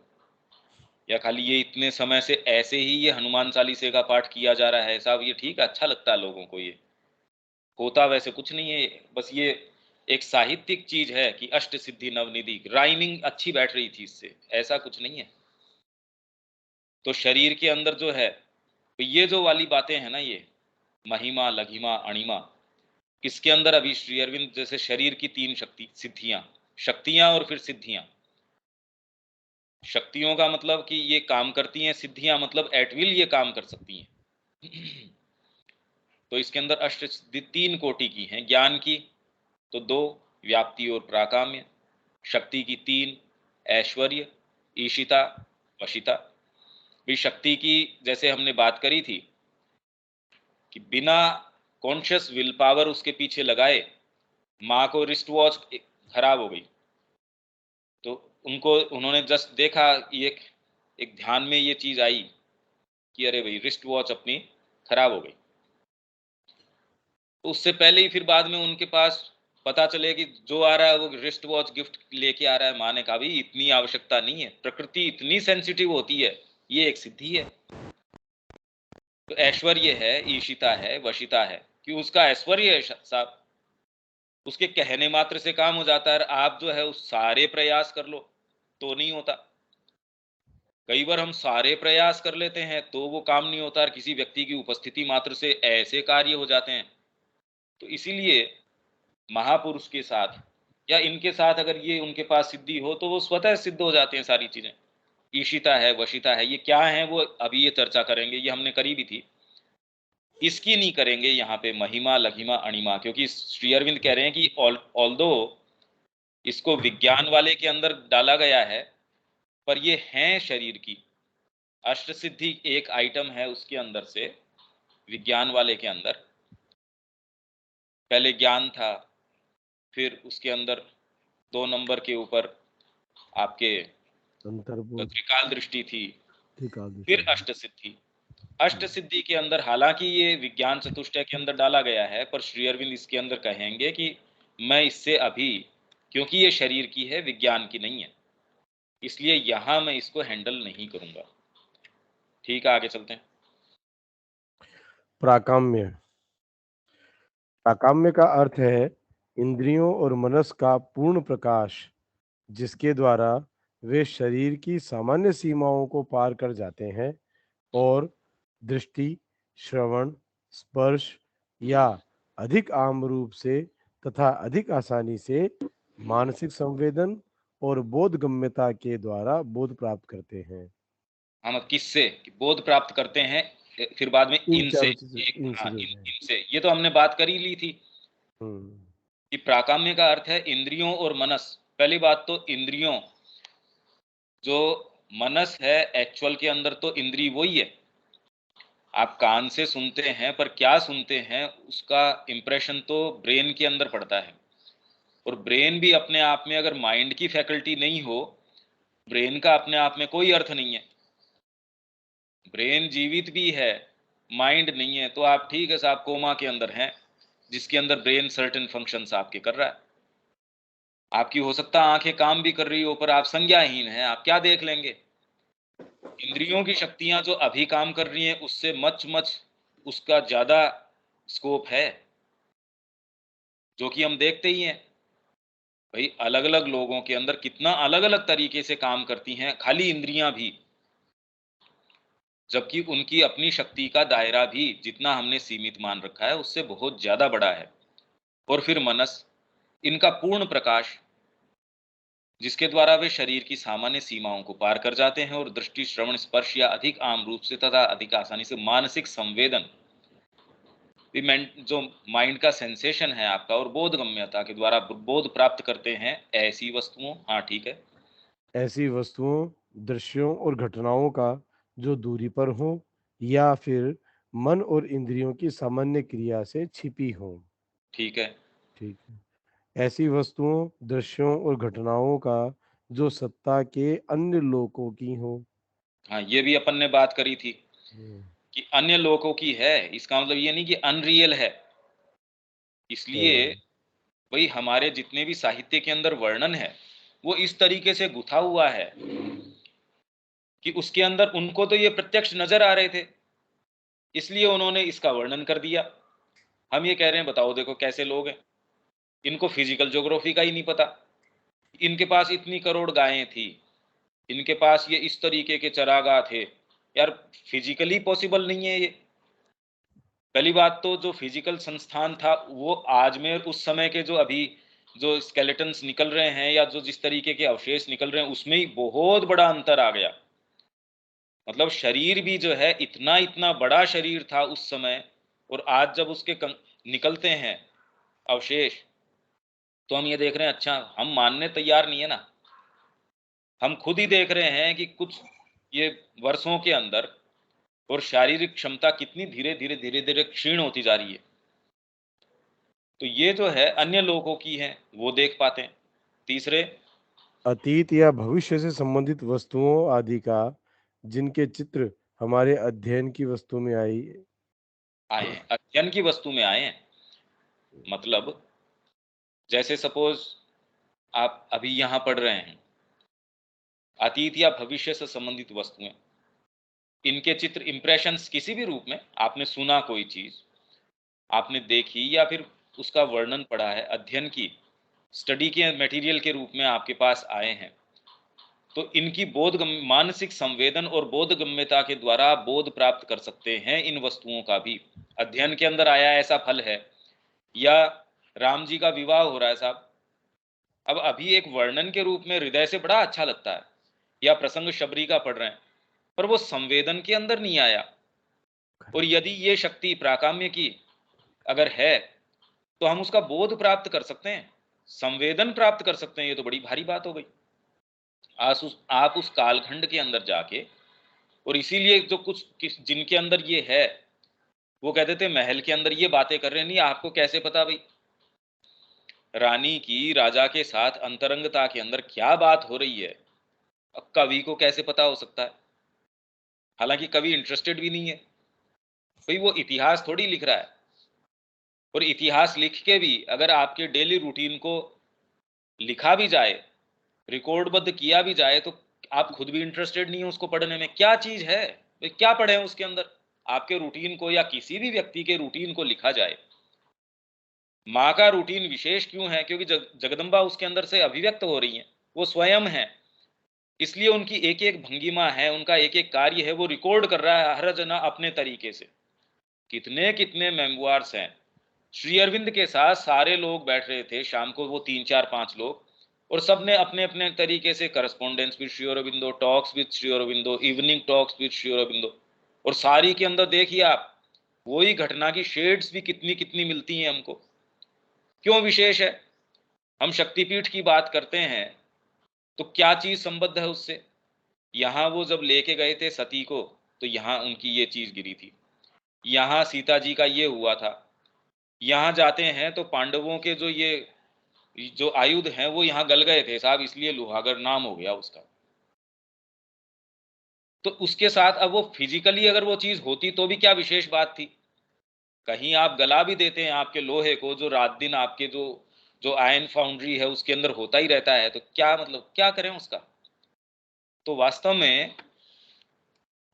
या खाली ये इतने समय से ऐसे ही ये हनुमान चालीसे का पाठ किया जा रहा है साहब, ये ठीक है, अच्छा लगता है लोगों को, ये होता वैसे कुछ नहीं है। बस ये एक साहित्यिक चीज है कि अष्ट सिद्धि नवनिधि, राइमिंग अच्छी बैठ रही थी इससे, ऐसा कुछ नहीं है। तो शरीर के अंदर जो है, तो ये जो वाली बातें हैं ना, ये महिमा, लघिमा, अणिमा, किसके अंदर? अभी श्री अरविंद जैसे शरीर की 3 शक्ति सिद्धियां, शक्तियां और फिर सिद्धियां, शक्तियों का मतलब कि ये काम करती हैं, सिद्धियां मतलब एट विल ये काम कर सकती हैं। तो इसके अंदर अष्ट सिद्धि 3 कोटि की हैं। ज्ञान की तो 2, व्याप्ति और प्राकाम्य। शक्ति की 3, ऐश्वर्य, ईशिता, वशिता। भी शक्ति की जैसे हमने बात करी थी कि बिना कॉन्शियस विल पावर उसके पीछे लगाए माँ को रिस्ट वॉच खराब हो गई, तो उन्होंने जस्ट देखा, एक एक ध्यान में ये चीज आई कि अरे भाई रिस्ट वॉच अपनी खराब हो गई। तो उससे पहले ही फिर बाद में उनके पास पता चले कि जो आ रहा है वो रिस्ट वॉच गिफ्ट लेके आ रहा है। माँ ने कहा भाई इतनी आवश्यकता नहीं है, प्रकृति इतनी सेंसिटिव होती है, ये एक सिद्धि है। तो ऐश्वर्य है, ईशिता है, वशिता है कि उसका ऐश्वर्य है साहब, उसके कहने मात्र से काम हो जाता है। आप जो है उस सारे प्रयास कर लो तो नहीं होता। कई बार हम सारे प्रयास कर लेते हैं तो वो काम नहीं होता और किसी व्यक्ति की उपस्थिति मात्र से ऐसे कार्य हो जाते हैं। तो इसीलिए महापुरुष के साथ या इनके साथ अगर ये उनके पास सिद्धि हो तो वो स्वतः सिद्ध हो जाते हैं सारी चीजें। ईशिता है, वशिता है, ये क्या है वो अभी ये चर्चा करेंगे, ये हमने करी भी थी। इसकी नहीं करेंगे यहाँ पे महिमा, लघिमा, अणिमा, क्योंकि श्री अरविंद कह रहे हैं कि ऑल्दो इसको विज्ञान वाले के अंदर डाला गया है, पर ये हैं शरीर की। अष्ट सिद्धि एक आइटम है उसके अंदर से, विज्ञान वाले के अंदर पहले ज्ञान था, फिर उसके अंदर 2 नंबर के ऊपर आपके अंतर्बोध, त्रिकाल दृष्टि थी, त्रिकाल दृष्टि। फिर अष्ट सिद्धि। अष्ट सिद्धि के अंदर हालांकि ये विज्ञान चतुष्टय के अंदर डाला गया है, पर श्री अरविंद इसके अंदर कहेंगे कि मैं इससे अभी, क्योंकि ये शरीर की है विज्ञान की नहीं है, इसलिए यहां मैं इसको हैंडल नहीं करूंगा। ठीक है, आगे चलते हैं। प्राकाम्य। प्राकाम्य का अर्थ है इंद्रियों और मनस का पूर्ण प्रकाश, जिसके द्वारा वे शरीर की सामान्य सीमाओं को पार कर जाते हैं और दृष्टि, श्रवण, स्पर्श या अधिक आम रूप से तथा अधिक आसानी से मानसिक संवेदन और बोधगम्यता के द्वारा बोध प्राप्त करते हैं। हम किससे बोध प्राप्त करते हैं? फिर बाद में इन इनसे, चारों चीजों एक इन हाँ, चीजों से। इनसे, ये तो हमने बात कर ही ली थी हम्म। कि प्राकाम्य का अर्थ है इंद्रियों और मनस। पहली बात तो इंद्रियों, जो मनस है एक्चुअल के अंदर तो इंद्री वही है। आप कान से सुनते हैं, पर क्या सुनते हैं उसका इंप्रेशन तो ब्रेन के अंदर पड़ता है। और ब्रेन भी अपने आप में अगर माइंड की फैकल्टी नहीं हो, ब्रेन का अपने आप में कोई अर्थ नहीं है। ब्रेन जीवित भी है, माइंड नहीं है, तो आप ठीक है साहब कोमा के अंदर हैं, जिसके अंदर ब्रेन सर्टेन फंक्शंस आपके कर रहा है। आपकी हो सकता है आंखें काम भी कर रही हो, पर आप संज्ञाहीन हैं, आप क्या देख लेंगे। इंद्रियों की शक्तियां जो अभी काम कर रही हैं उससे मच मच उसका ज्यादा स्कोप है, जो कि हम देखते ही हैं। भाई अलग अलग लोगों के अंदर कितना अलग अलग तरीके से काम करती हैं खाली इंद्रियां भी, जबकि उनकी अपनी शक्ति का दायरा भी जितना हमने सीमित मान रखा है उससे बहुत ज्यादा बड़ा है। और फिर मनस, इनका पूर्ण प्रकाश, जिसके द्वारा वे शरीर की सामान्य सीमाओं को पार कर जाते हैं और दृष्टि, श्रवण, स्पर्श या अधिक आम रूप से तथा अधिक आसानी से मानसिक संवेदन, जो माइंड का सेंसेशन है आपका, और बोधगम्यता के द्वारा बोध प्राप्त करते हैं ऐसी वस्तुओं। हाँ ठीक है। ऐसी वस्तुओं, दृश्यों और घटनाओं का जो दूरी पर हो या फिर मन और इंद्रियों की सामान्य क्रिया से छिपी हो। ठीक है। ठीक है। ऐसी वस्तुओं, दृश्यों और घटनाओं का जो सत्ता के अन्य लोकों की हो। हाँ, ये भी अपन ने बात करी थी हम्म। कि अन्य लोगों की है, इसका मतलब ये नहीं कि अनरियल है। इसलिए हम्म। भाई हमारे जितने भी साहित्य के अंदर वर्णन है वो इस तरीके से गुथा हुआ है कि उसके अंदर उनको तो ये प्रत्यक्ष नजर आ रहे थे, इसलिए उन्होंने इसका वर्णन कर दिया। हम ये कह रहे हैं बताओ देखो कैसे लोग हैं, इनको फिजिकल ज्योग्राफी का ही नहीं पता। इनके पास इतनी करोड़ गायें थी, इनके पास ये इस तरीके के चरागाह थे, यार फिजिकली पॉसिबल नहीं है ये। पहली बात तो जो फिजिकल संस्थान था वो आज में उस समय के जो अभी जो स्केलेटन्स निकल रहे हैं या जो जिस तरीके के अवशेष निकल रहे हैं उसमें ही बहुत बड़ा अंतर आ गया। मतलब शरीर भी जो है इतना इतना बड़ा शरीर था उस समय, और आज जब उसके निकलते हैं अवशेष, तो हम ये देख रहे हैं, अच्छा हम मानने तैयार नहीं है ना। हम खुद ही देख रहे हैं कि कुछ ये वर्षों के अंदर और शारीरिक क्षमता कितनी धीरे धीरे धीरे धीरे क्षीण होती जा रही है। तो ये जो है अन्य लोगों की है, वो देख पाते हैं। तीसरे अतीत या भविष्य से संबंधित वस्तुओं आदि का जिनके चित्र हमारे अध्ययन की वस्तु में आई। आए हैं, अध्ययन की वस्तु में आए हैं। मतलब जैसे सपोज आप अभी यहाँ पढ़ रहे हैं, अतीत या भविष्य से संबंधित वस्तुएं, इनके चित्र, इंप्रेशंस, किसी भी रूप में आपने सुना कोई चीज, आपने देखी या फिर उसका वर्णन पढ़ा है, अध्ययन की, स्टडी के मटेरियल के रूप में आपके पास आए हैं, तो इनकी मानसिक संवेदन और बोधगम्यता के द्वारा आप बोध प्राप्त कर सकते हैं इन वस्तुओं का भी। अध्ययन के अंदर आया ऐसा फल है, या राम जी का विवाह हो रहा है साहब, अब अभी एक वर्णन के रूप में हृदय से बड़ा अच्छा लगता है, या प्रसंग शबरी का पढ़ रहे हैं, पर वो संवेदन के अंदर नहीं आया। और यदि ये शक्ति प्राकाम्य की अगर है, तो हम उसका बोध प्राप्त कर सकते हैं, संवेदन प्राप्त कर सकते हैं। ये तो बड़ी भारी बात हो गई। आप उस कालखंड के अंदर जाके, और इसीलिए जो जिनके अंदर ये है, वो कहते थे महल के अंदर ये बातें कर रहे नहीं, आपको कैसे पता भाई रानी की राजा के साथ अंतरंगता के अंदर क्या बात हो रही है, अब कवि को कैसे पता हो सकता है? हालांकि कवि इंटरेस्टेड भी नहीं है भाई, वो इतिहास थोड़ी लिख रहा है। और इतिहास लिख के भी अगर आपके डेली रूटीन को लिखा भी जाए, रिकॉर्डबद्ध किया भी जाए, तो आप खुद भी इंटरेस्टेड नहीं है उसको पढ़ने में। क्या चीज है भाई, क्या पढ़े उसके अंदर? आपके रूटीन को या किसी भी व्यक्ति के रूटीन को लिखा जाए। माँ का रूटीन विशेष क्यों है? क्योंकि जगदम्बा उसके अंदर से अभिव्यक्त हो रही है, वो स्वयं है, इसलिए उनकी एक एक भंगिमा है, उनका एक एक कार्य है, वो रिकॉर्ड कर रहा है हर जना अपने तरीके से। कितने कितने मेमोइर्स हैं। श्री अरविंद के साथ सारे लोग बैठ रहे थे शाम को, वो 3 4 5 लोग, और सबने अपने अपने तरीके से correspondence with Shri Aurobindo, talks with Shri Aurobindo, evening talks with Shri Aurobindo, और सारी के अंदर देखिए आप वही घटना की शेड्स भी कितनी कितनी मिलती हैं हमको। क्यों विशेष है? हम शक्तिपीठ की बात करते हैं, तो क्या चीज संबद्ध है उससे? यहां वो जब लेके गए थे सती को, तो यहां उनकी ये चीज गिरी थी, यहां सीता जी का ये हुआ था। यहां जाते हैं तो पांडवों के जो आयुध हैं वो यहाँ गल गए थे साहब, इसलिए लुहागर नाम हो गया उसका। तो उसके साथ अब वो फिजिकली अगर वो चीज होती तो भी क्या विशेष बात थी? कहीं आप गला भी देते हैं आपके लोहे को, जो रात दिन आपके जो जो आयन फाउंड्री है उसके अंदर होता ही रहता है, तो क्या मतलब क्या करें उसका? तो वास्तव में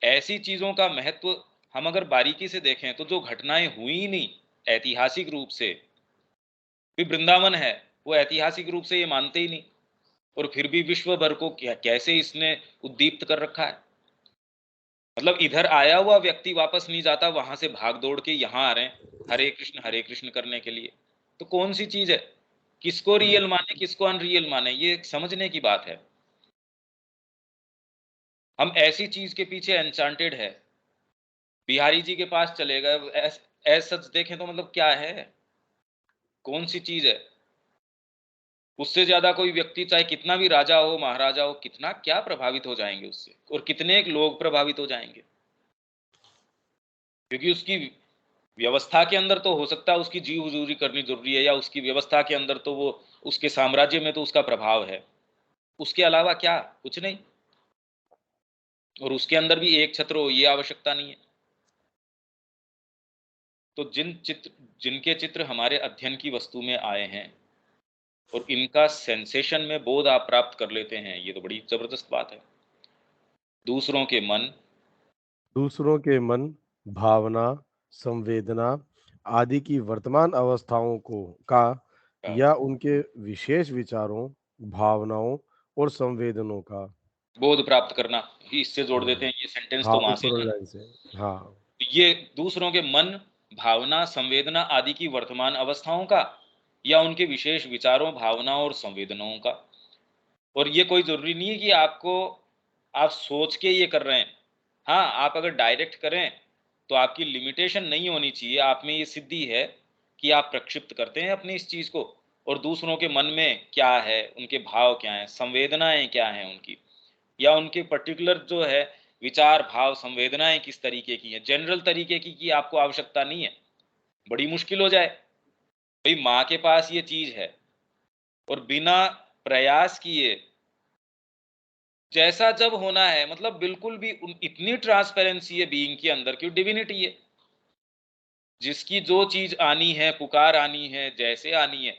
ऐसी चीजों का महत्व हम अगर बारीकी से देखें, तो जो घटनाएं हुई ही नहीं ऐतिहासिक रूप से, भी वृंदावन है, वो ऐतिहासिक रूप से ये मानते ही नहीं, और फिर भी विश्व भर को कैसे इसने उद्दीप्त कर रखा है। मतलब इधर आया हुआ व्यक्ति वापस नहीं जाता, वहां से भाग दौड़ के यहाँ आ रहे हैं हरे कृष्ण करने के लिए। तो कौन सी चीज है, किसको रियल माने किसको अनरियल माने, ये एक समझने की बात है। हम ऐसी चीज के पीछे एनचांटेड है। बिहारी जी के पास चले गए, ऐस सच देखें तो मतलब क्या है, कौन सी चीज है? उससे ज्यादा कोई व्यक्ति चाहे कितना भी राजा हो महाराजा हो, कितना क्या प्रभावित हो जाएंगे उससे, और कितने एक लोग प्रभावित हो जाएंगे। क्योंकि उसकी व्यवस्था के अंदर तो हो सकता है उसकी जी हुजूरी करनी जरूरी है, या उसकी व्यवस्था के अंदर तो वो उसके साम्राज्य में तो उसका प्रभाव है, उसके अलावा क्या, कुछ नहीं। और उसके अंदर भी एक छत्र हो ये आवश्यकता नहीं है। तो जिनके चित्र हमारे अध्ययन की वस्तु में आए हैं और इनका सेंसेशन में बोध आप प्राप्त कर लेते हैं, ये तो बड़ी जबरदस्त बात है। दूसरों के मन, दूसरों के मन, भावना, संवेदना आदि की वर्तमान अवस्थाओं को का का या उनके विशेष विचारों, भावनाओं और संवेदनों का। बोध प्राप्त करना ही इससे जोड़ देते हाँ, हैं, ये सेंटेंस तो हाँ, वहां से ऊपर है वाली ना। लाइन से। हाँ, तो ये दूसरों के मन, भावना, संवेदना आदि की वर्तमान अवस्थाओं का, या उनके विशेष विचारों, भावनाओं और संवेदनाओं का। और ये कोई ज़रूरी नहीं है कि आप सोच के ये कर रहे हैं। हाँ, आप अगर डायरेक्ट करें, तो आपकी लिमिटेशन नहीं होनी चाहिए, आप में ये सिद्धि है कि आप प्रक्षिप्त करते हैं अपनी इस चीज़ को, और दूसरों के मन में क्या है, उनके भाव क्या हैं, संवेदनाएँ क्या हैं उनकी, या उनके पर्टिकुलर जो है विचार, भाव, संवेदनाएँ किस तरीके की हैं। जनरल तरीके की आपको आवश्यकता नहीं है, बड़ी मुश्किल हो जाए। भई माँ के पास ये चीज़ है और बिना प्रयास किए जैसा जब होना है, मतलब बिल्कुल भी इतनी ट्रांसपेरेंसी है बीइंग के अंदर कि डिविनिटी है। जिसकी जो चीज आनी है, पुकार आनी है, जैसे आनी है,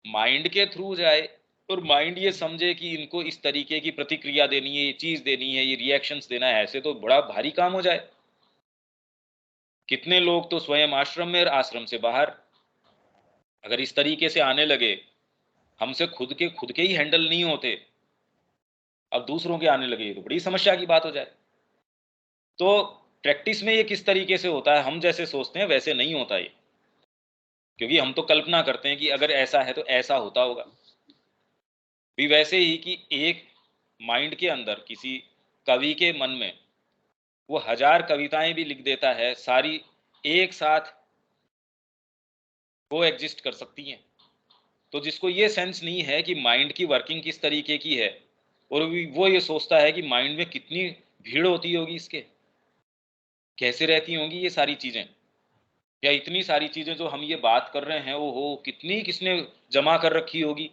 माइंड के थ्रू जाए और माइंड ये समझे कि इनको इस तरीके की प्रतिक्रिया देनी है, ये चीज देनी है, ये रिएक्शंस देना है, ऐसे तो बड़ा भारी काम हो जाए। कितने लोग तो स्वयं आश्रम में और आश्रम से बाहर अगर इस तरीके से आने लगे, हमसे खुद के ही हैंडल नहीं होते, अब दूसरों के आने लगे, तो बड़ी समस्या की बात हो जाए। तो प्रैक्टिस में ये किस तरीके से होता है, हम जैसे सोचते हैं वैसे नहीं होता ये, क्योंकि हम तो कल्पना करते हैं कि अगर ऐसा है तो ऐसा होता होगा। भी वैसे ही कि एक माइंड के अंदर किसी कवि के मन में वो हजार कविताएं भी लिख देता है, सारी एक साथ वो एग्जिस्ट कर सकती हैं। तो जिसको ये सेंस नहीं है कि माइंड की वर्किंग किस तरीके की है, और वो ये सोचता है कि माइंड में कितनी भीड़ होती होगी इसके, कैसे रहती होंगी ये सारी चीजें, या इतनी सारी चीजें जो हम ये बात कर रहे हैं, वो हो कितनी किसने जमा कर रखी होगी।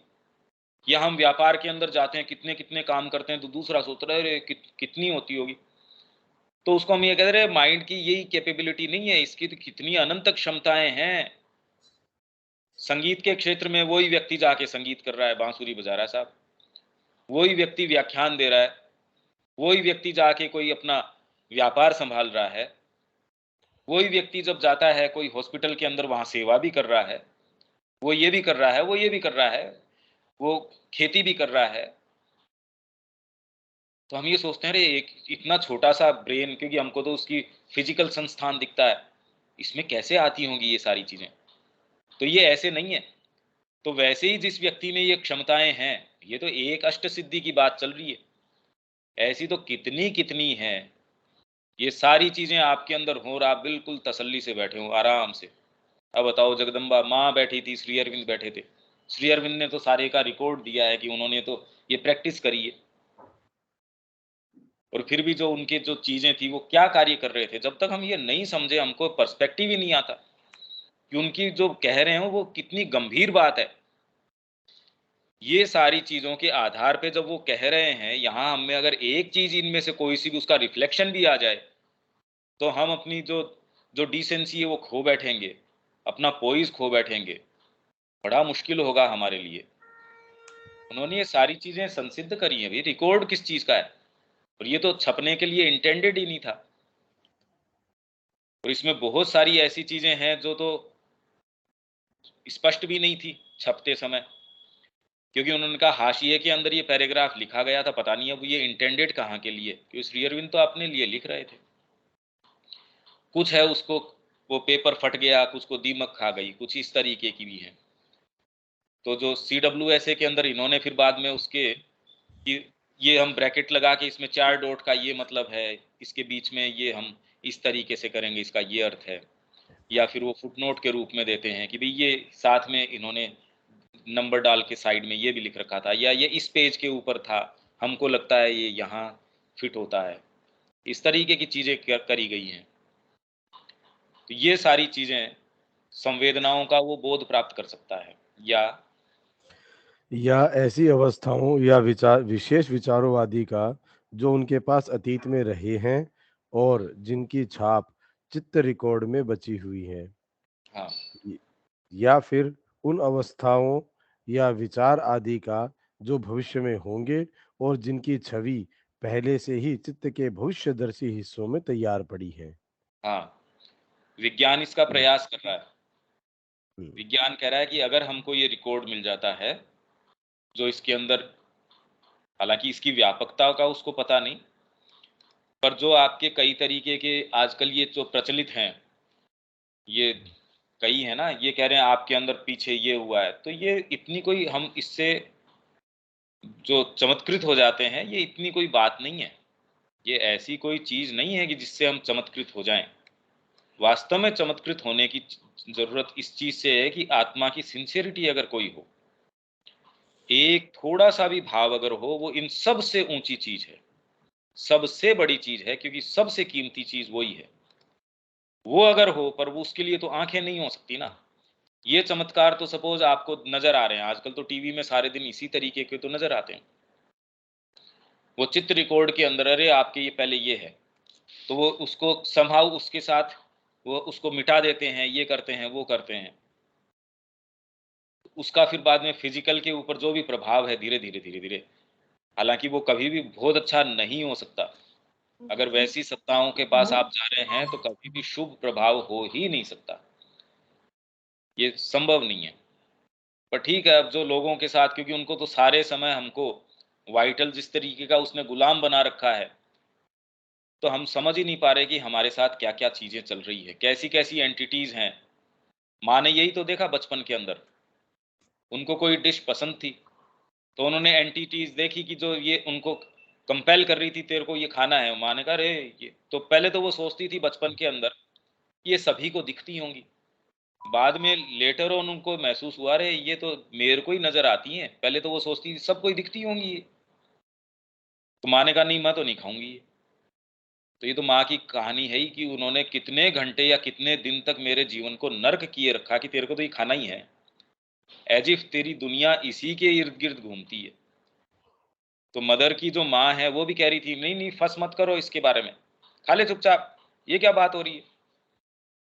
या हम व्यापार के अंदर जाते हैं, कितने कितने काम करते हैं, तो दूसरा सोच रहा है अरे कितनी होती होगी। तो उसको हम ये कह रहे हैं माइंड की यही कैपेबिलिटी नहीं है, इसकी तो कितनी अनंत क्षमताएं हैं। संगीत के क्षेत्र में वही व्यक्ति जाके संगीत कर रहा है, बांसुरी बजा रहा है साहब, वही व्यक्ति व्याख्यान दे रहा है, वही व्यक्ति जाके कोई अपना व्यापार संभाल रहा है, वही व्यक्ति जब जाता है कोई हॉस्पिटल के अंदर वहां सेवा भी कर रहा है, वो ये भी कर रहा है, वो ये भी कर रहा है, वो खेती भी कर रहा है। तो हम ये सोचते हैं अरे एक इतना छोटा सा ब्रेन, क्योंकि हमको तो उसकी फिजिकल संस्थान दिखता है, इसमें कैसे आती होंगी ये सारी चीजें। तो ये ऐसे नहीं है। तो वैसे ही जिस व्यक्ति में ये क्षमताएं हैं, ये तो एक अष्ट सिद्धि की बात चल रही है, ऐसी तो कितनी कितनी हैं। ये सारी चीजें आपके अंदर हो और आप बिल्कुल तसल्ली से बैठे हो आराम से। अब बताओ, जगदम्बा माँ बैठी थी, श्री अरविंद बैठे थे, श्री अरविंद ने तो सारे का रिकॉर्ड दिया है कि उन्होंने तो ये प्रैक्टिस करी है, और फिर भी जो उनके जो चीजें थी वो क्या कार्य कर रहे थे, जब तक हम ये नहीं समझे हमको पर्सपेक्टिव ही नहीं आता कि उनकी जो कह रहे हो वो कितनी गंभीर बात है। ये सारी चीजों के आधार पे जब वो कह रहे हैं, यहाँ हमें अगर एक चीज इनमें से कोई सी भी उसका रिफ्लेक्शन भी आ जाए, तो हम अपनी जो जो डिसेंसी है वो खो बैठेंगे, अपना पोइज खो बैठेंगे, बड़ा मुश्किल होगा हमारे लिए। उन्होंने ये सारी चीजें संसिद्ध करी हैं, भाई रिकॉर्ड किस चीज का है, और ये तो छपने के लिए इंटेंडेड ही नहीं था। और इसमें बहुत सारी ऐसी चीजें हैं जो तो स्पष्ट भी नहीं थी छपते समय, क्योंकि उन्होंने कहा हाशिए के अंदर ये पैराग्राफ लिखा गया था, पता नहीं अब ये इंटेंडेड कहाँ के लिए, क्योंकि श्री अरविंद तो अपने लिए लिख रहे थे। कुछ है उसको वो पेपर फट गया, कुछ को दीमक खा गई, कुछ इस तरीके की भी है। तो जो CWSA के अंदर इन्होंने फिर बाद में उसके कि ये हम ब्रैकेट लगा के इसमें 4 डॉट का ये मतलब है, इसके बीच में ये हम इस तरीके से करेंगे, इसका ये अर्थ है। या फिर वो फुटनोट के रूप में देते हैं कि भाई ये साथ में इन्होंने नंबर डाल के साइड में ये भी लिख रखा था, या ये इस पेज के ऊपर था, हमको लगता है ये यहाँ फिट होता है। इस तरीके की चीजें करी गई हैं। तो ये सारी चीजें संवेदनाओं का वो बोध प्राप्त कर सकता है। या ऐसी अवस्थाओं या विचार विशेष विचारों आदि का जो उनके पास अतीत में रहे हैं और जिनकी छाप चित्त रिकॉर्ड में बची हुई है। हाँ, य- या फिर उन अवस्थाओं या विचार आदि का जो भविष्य में होंगे और जिनकी छवि पहले से ही चित्त के भविष्यदर्शी हिस्सों में तैयार पड़ी है। हाँ, विज्ञान इसका हम्म, प्रयास कर रहा है। हम्म, विज्ञान कह रहा है कि अगर हमको ये रिकॉर्ड मिल जाता है, जो इसके अंदर, हालांकि इसकी व्यापकता का उसको पता नहीं, पर जो आपके कई तरीके के आजकल ये जो प्रचलित हैं, ये कई है ना, ये कह रहे हैं आपके अंदर पीछे ये हुआ है, तो ये इतनी कोई हम इससे जो चमत्कृत हो जाते हैं, ये इतनी कोई बात नहीं है। ये ऐसी कोई चीज़ नहीं है कि जिससे हम चमत्कृत हो जाएँ। वास्तव में चमत्कृत होने की ज़रूरत इस चीज़ से है कि आत्मा की सिंसियरिटी अगर कोई हो, एक थोड़ा-सा भी भाव अगर हो, वो इन सबसे ऊँची चीज़ है, सबसे बड़ी चीज़ है, क्योंकि सबसे कीमती चीज़ वही है। वो अगर हो, पर वो उसके लिए तो आँखें नहीं हो सकती ना। ये चमत्कार तो सपोज़ आपको नज़र आ रहे हैं, आजकल तो टीवी में सारे दिन इसी तरीके के तो नज़र आते हैं। वो चित्र रिकॉर्ड के अंदर, अरे आपके ये पहले ये है, तो वो उसको समहाउ उसके साथ वो उसको मिटा देते हैं, ये करते हैं, वो करते हैं। उसका फिर बाद में फिज़िकल के ऊपर जो भी प्रभाव है धीरे-धीरे, धीरे-धीरे, हालाँकि वो कभी भी बहुत अच्छा नहीं हो सकता। अगर वैसी सत्ताओं के पास आप जा रहे हैं, तो कभी भी शुभ प्रभाव हो ही नहीं सकता। ये संभव नहीं है। पर ठीक है, अब जो लोगों के साथ, क्योंकि उनको तो सारे समय हमको वाइटल जिस तरीके का उसने गुलाम बना रखा है, तो हम समझ ही नहीं पा रहे कि हमारे साथ क्या-क्या चीज़ें चल रही है, कैसी-कैसी एंटिटीज़ हैं। माँ ने यही तो देखा बचपन के अंदर, उनको कोई डिश पसंद थी, तो उन्होंने एंटिटीज़ देखी कि जो ये उनको कंपेल कर रही थी, तेरे को ये खाना है। माँ ने कहा, अरे! ये तो पहले तो वो सोचती थी बचपन के अंदर, ये सभी को दिखती होंगी। बाद में लेटर ऑन उनको महसूस हुआ, अरे! ये तो मेरे को ही नज़र आती हैं। पहले तो वो सोचती थी सबको ही दिखती होंगी ये। तो माँ ने कहा, नहीं मैं तो नहीं खाऊँगी ये। तो ये तो माँ की कहानी है ही कि उन्होंने कितने घंटे या कितने दिन तक मेरे जीवन को नर्क किए रखा कि तेरे को तो ये खाना ही है। ऐज़ इफ तेरी दुनिया इसी के इर्द-गिर्द घूमती है। तो मदर की जो माँ है वो भी कह रही थी, नहीं, नहीं फँस मत करो इसके बारे में। खा ले चुपचाप, ये क्या बात हो रही है?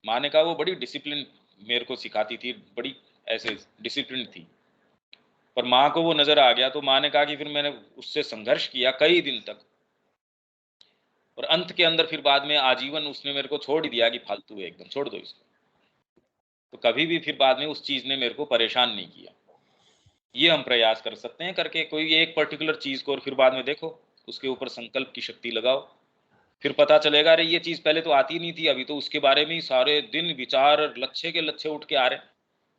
माँ ने कहा वो बड़ी डिसिप्लिन मेरे को सिखाती थी, बड़ी ऐसे डिसिप्लिन्ड थी। पर माँ को वो नज़र आ गया, तो माँ ने कहा कि फिर मैंने उससे संघर्ष किया कई दिन तक, और अंत के अंदर फिर बाद में आजीवन उसने मेरे को छोड़ ही दिया कि फालतू है एकदम, छोड़ दो इसको। तो कभी भी फिर बाद में उस चीज़ ने मेरे को परेशान नहीं किया। ये हम प्रयास कर सकते हैं करके कोई एक पर्टिकुलर चीज़ को, और फिर बाद में देखो, उसके ऊपर संकल्प की शक्ति लगाओ। फिर पता चलेगा, अरे ये चीज़ पहले तो आती नहीं थी, अभी तो उसके बारे में ही सारे दिन विचार लच्छे के लच्छे उठ के आ रहे हैं।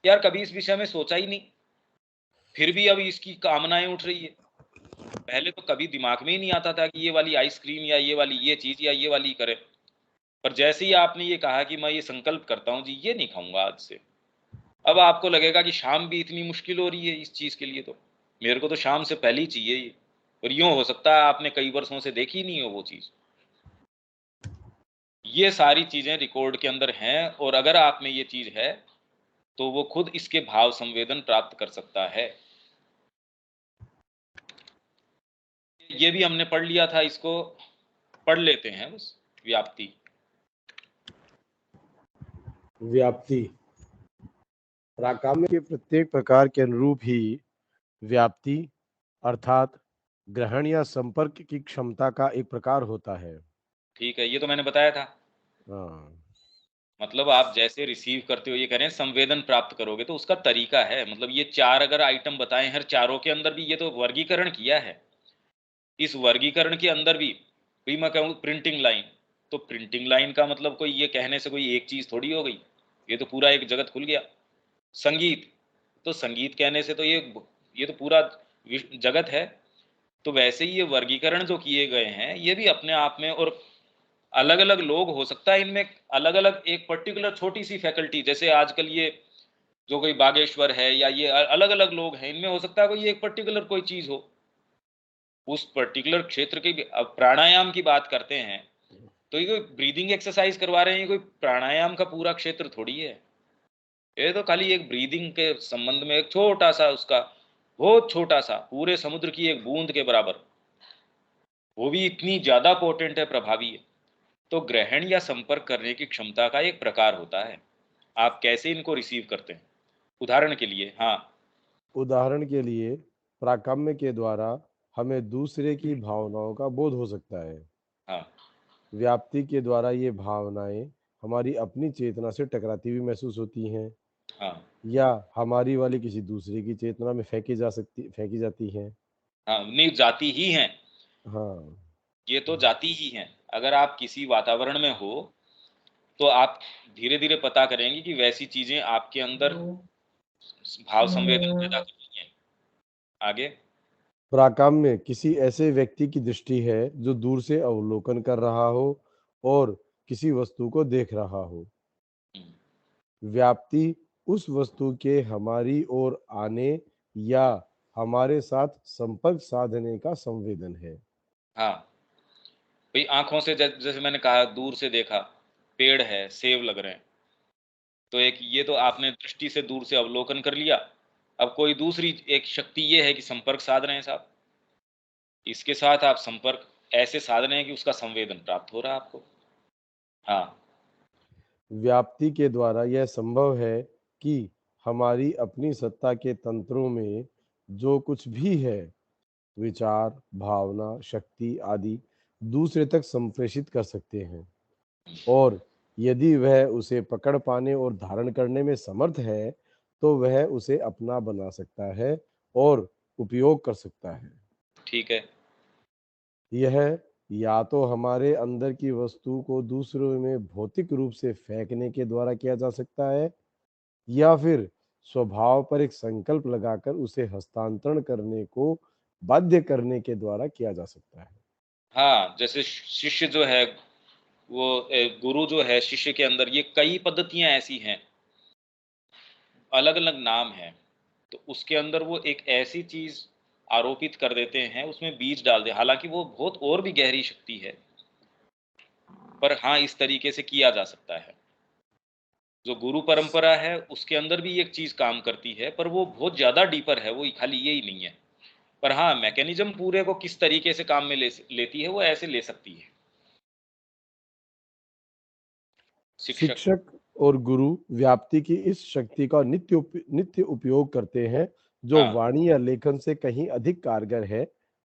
यार कभी इस विषय में सोचा ही नहीं, फिर भी अब इसकी कामनाएँ उठ रही है। पहले तो कभी दिमाग में ही नहीं आता था कि ये वाली आइसक्रीम या ये वाली ये चीज़ या ये वाली करें। पर जैसे ही आपने ये कहा कि मैं ये संकल्प करता हूँ जी, ये नहीं खाऊँगा आज से। अब आपको लगेगा कि शाम भी इतनी मुश्किल हो रही है इस चीज़ के लिए तो। मेरे को तो शाम से पहले ही चाहिए ये। और यूँ हो सकता है आपने कई वर्षों से देखी नहीं हो वो चीज़। ये सारी चीज़ें रिकॉर्ड के अंदर हैं, और अगर आप में ये चीज़ है, तो वो खुद इसके भाव संवेदन प्राप्त कर सकता है। ये भी हमने पढ़ लिया था, इसको पढ़ लेते हैं बस, व्याप्ति। व्याप्ति प्राकाम्य के प्रत्येक प्रकार के अनुरूप ही व्याप्ति अर्थात ग्रहण या संपर्क की क्षमता का एक प्रकार होता है। ठीक है, ये तो मैंने बताया था। हाँ, मतलब आप जैसे रिसीव करते हो, ये कह रहे हैं संवेदन प्राप्त करोगे, तो उसका तरीका है। मतलब ये 4 अगर आइटम बताए, हर चारों के अंदर भी ये तो वर्गीकरण किया है। इस वर्गीकरण के अंदर भी भई मैं कहूँ प्रिंटिंग लाइन, तो प्रिंटिंग लाइन का मतलब कोई ये कहने से कोई एक चीज़ थोड़ी हो गई। ये तो पूरा एक जगत खुल गया। संगीत, तो संगीत कहने से तो ये तो पूरा जगत है। तो वैसे ही ये वर्गीकरण जो किए गए हैं, ये भी अपने आप में, और अलग-अलग लोग हो सकता है इनमें अलग-अलग एक पर्टिकुलर छोटी-सी फैकल्टी, जैसे आजकल ये जो कोई बागेश्वर है या ये अलग-अलग लोग हैं, इनमें हो सकता है कोई एक पर्टिकुलर कोई चीज़ हो। उस पर्टिकुलर क्षेत्र की भी, अब प्राणायाम की बात करते हैं, तो ये कोई ब्रीदिंग एक्सरसाइज करवा रहे हैं, ये कोई प्राणायाम का पूरा क्षेत्र थोड़ी है। ये तो खाली एक ब्रीदिंग के संबंध में एक छोटा-सा उसका, बहुत छोटा-सा, पूरे समुद्र की एक बूँद के बराबर, वो भी इतनी ज़्यादा पोटेंट है, प्रभावी है। तो ग्रहण या संपर्क करने की क्षमता का एक प्रकार होता है। आप कैसे इनको रिसीव करते हैं? उदाहरण के लिए, हाँ, उदाहरण के लिए प्राकाम्य के द्वारा हमें दूसरे की भावनाओं का बोध हो सकता है। हाँ, व्याप्ति के द्वारा ये भावनाएं हमारी अपनी चेतना से टकराती हुई महसूस होती हैं हाँ, या हमारी वाली किसी दूसरे की चेतना में फेंकी जाती हैं। हाँ, नहीं जाती ही हैं, हाँ, ये तो जाती ही हैं। अगर आप किसी वातावरण में हो, तो आप धीरे-धीरे पता करेंगे कि वैसी चीज़ें आपके अंदर भाव संवेदन पैदा कर रही हैं। आगे? प्राकाम्य किसी ऐसे व्यक्ति की दृष्टि है जो दूर से अवलोकन कर रहा हो और किसी वस्तु को देख रहा हो। हुँ, व्याप्ति उस वस्तु के हमारी ओर आने या हमारे साथ संपर्क साधने का संवेदन है। हाँ, भई आँखों से जैसे मैंने कहा दूर से देखा, पेड़ है, सेब लग रहे हैं, तो एक ये तो आपने दृष्टि से दूर से अवलोकन कर लिया। अब कोई दूसरी एक शक्ति ये है कि संपर्क साध रहे हैं साहब। इसके साथ आप संपर्क ऐसे साध रहे हैं कि उसका संवेदन प्राप्त हो रहा है आपको। हाँ, व्याप्ति के द्वारा यह संभव है कि हमारी अपनी सत्ता के तंत्रों में जो कुछ भी है, विचार, भावना, शक्ति आदि, दूसरे तक संप्रेषित कर सकते हैं और यदि वह उसे पकड़ पाने और धारण करने में समर्थ है, तो वह उसे अपना बना सकता है और उपयोग कर सकता है। ठीक है। यह या तो हमारे अंदर की वस्तु को दूसरों में भौतिक रूप से फेंकने के द्वारा किया जा सकता है या फिर स्वभाव पर एक संकल्प लगाकर उसे हस्तांतरण करने को बाध्य करने के द्वारा किया जा सकता है। हाँ, जैसे शिष्य जो है वो गुरु जो है शिष्य के अंदर ये कई पद्धतियाँ ऐसी हैं, अलग-अलग नाम हैं। तो उसके अंदर वो एक ऐसी चीज़ आरोपित कर देते हैं, उसमें बीज डाल दे हालाँकि वो बहुत और भी गहरी शक्ति है, पर हाँ, इस तरीके से किया जा सकता है। जो गुरु परंपरा है, उसके अंदर भी एक चीज़ काम करती है, पर वो बहुत ज़्यादा डीपर है, वो खाली ये ही नहीं है। पर हाँ, मैकेनिज़्म पूरे को किस तरीके से काम में लेती है, वो ऐसे ले सकती है। शिक्षक शिक्षक और गुरु व्याप्ति की इस शक्ति का नित्य उपयोग करते हैं, जो हाँ, वाणी या लेखन से कहीं अधिक कारगर है,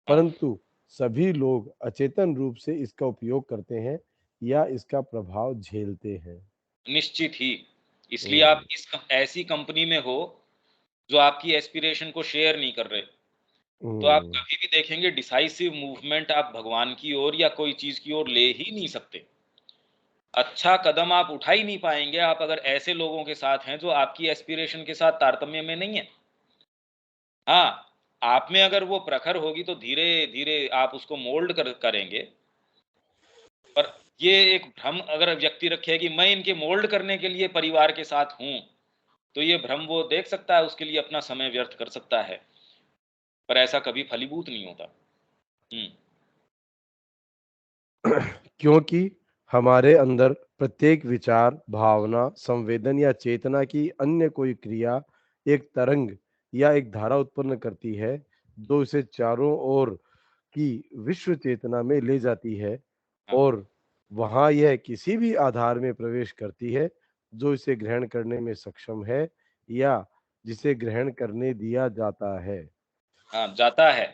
हाँ, परंतु सभी लोग अचेतन रूप से इसका उपयोग करते हैं या इसका प्रभाव झेलते हैं। निश्चित ही। इसलिए हम्म, आप ऐसी कंपनी में हो, जो आपकी एस्पिरेशन को शेयर नहीं कर रहे। तो आप हम्म, कभी भी देखेंगे डिसाइसिव मूवमेंट आप भगवान की ओर या कोई चीज़ की ओर ले ही नहीं सकते। अच्छा कदम आप उठा ही नहीं पाएँगे आप अगर ऐसे लोगों के साथ हैं जो आपकी एस्पिरेशन के साथ तारतम्य में नहीं है। हाँ, आप में अगर वो प्रखर होगी तो धीरे-धीरे आप उसको मोल्ड करेंगे। पर ये एक भ्रम अगर व्यक्ति रखे कि मैं इनके मोल्ड करने के लिए परिवार के साथ हूँ, तो ये भ्रम वो देख सकता है, उसके लिए अपना समय व्यर्थ कर सकता है। पर ऐसा कभी फलीभूत नहीं होता। हुँ, क्योंकि हमारे अंदर प्रत्येक विचार, भावना, संवेदन या चेतना की अन्य कोई क्रिया एक तरंग या एक धारा उत्पन्न करती है, जो इसे चारों ओर की विश्व चेतना में ले जाती है हाँ, और वहाँ यह किसी भी आधार में प्रवेश करती है, जो इसे ग्रहण करने में सक्षम है या जिसे ग्रहण करने दिया जाता है। हाँ, जाता है।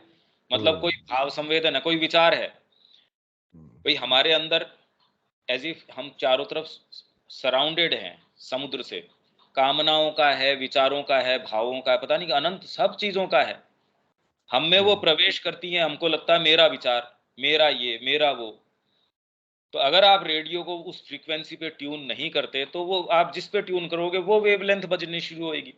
मतलब हुँ, कोई भाव संवेदन है, कोई विचार है। हुँ, भई हमारे अंदर एज़ इफ हम चारों तरफ सराउंडेड हैं समुद्र से। कामनाओं का है, विचारों का है, भावों का है, पता नहीं अनंत सब चीज़ों का है। हम में वो हुँ, प्रवेश करती हैं, हमको लगता है मेरा विचार, मेरा ये, मेरा वो। तो अगर आप रेडियो को उस फ्रीक्वेंसी पे ट्यून नहीं करते, तो वो आप जिस पे ट्यून करोगे, वो वेवलेंथ बजनी शुरू होएगी।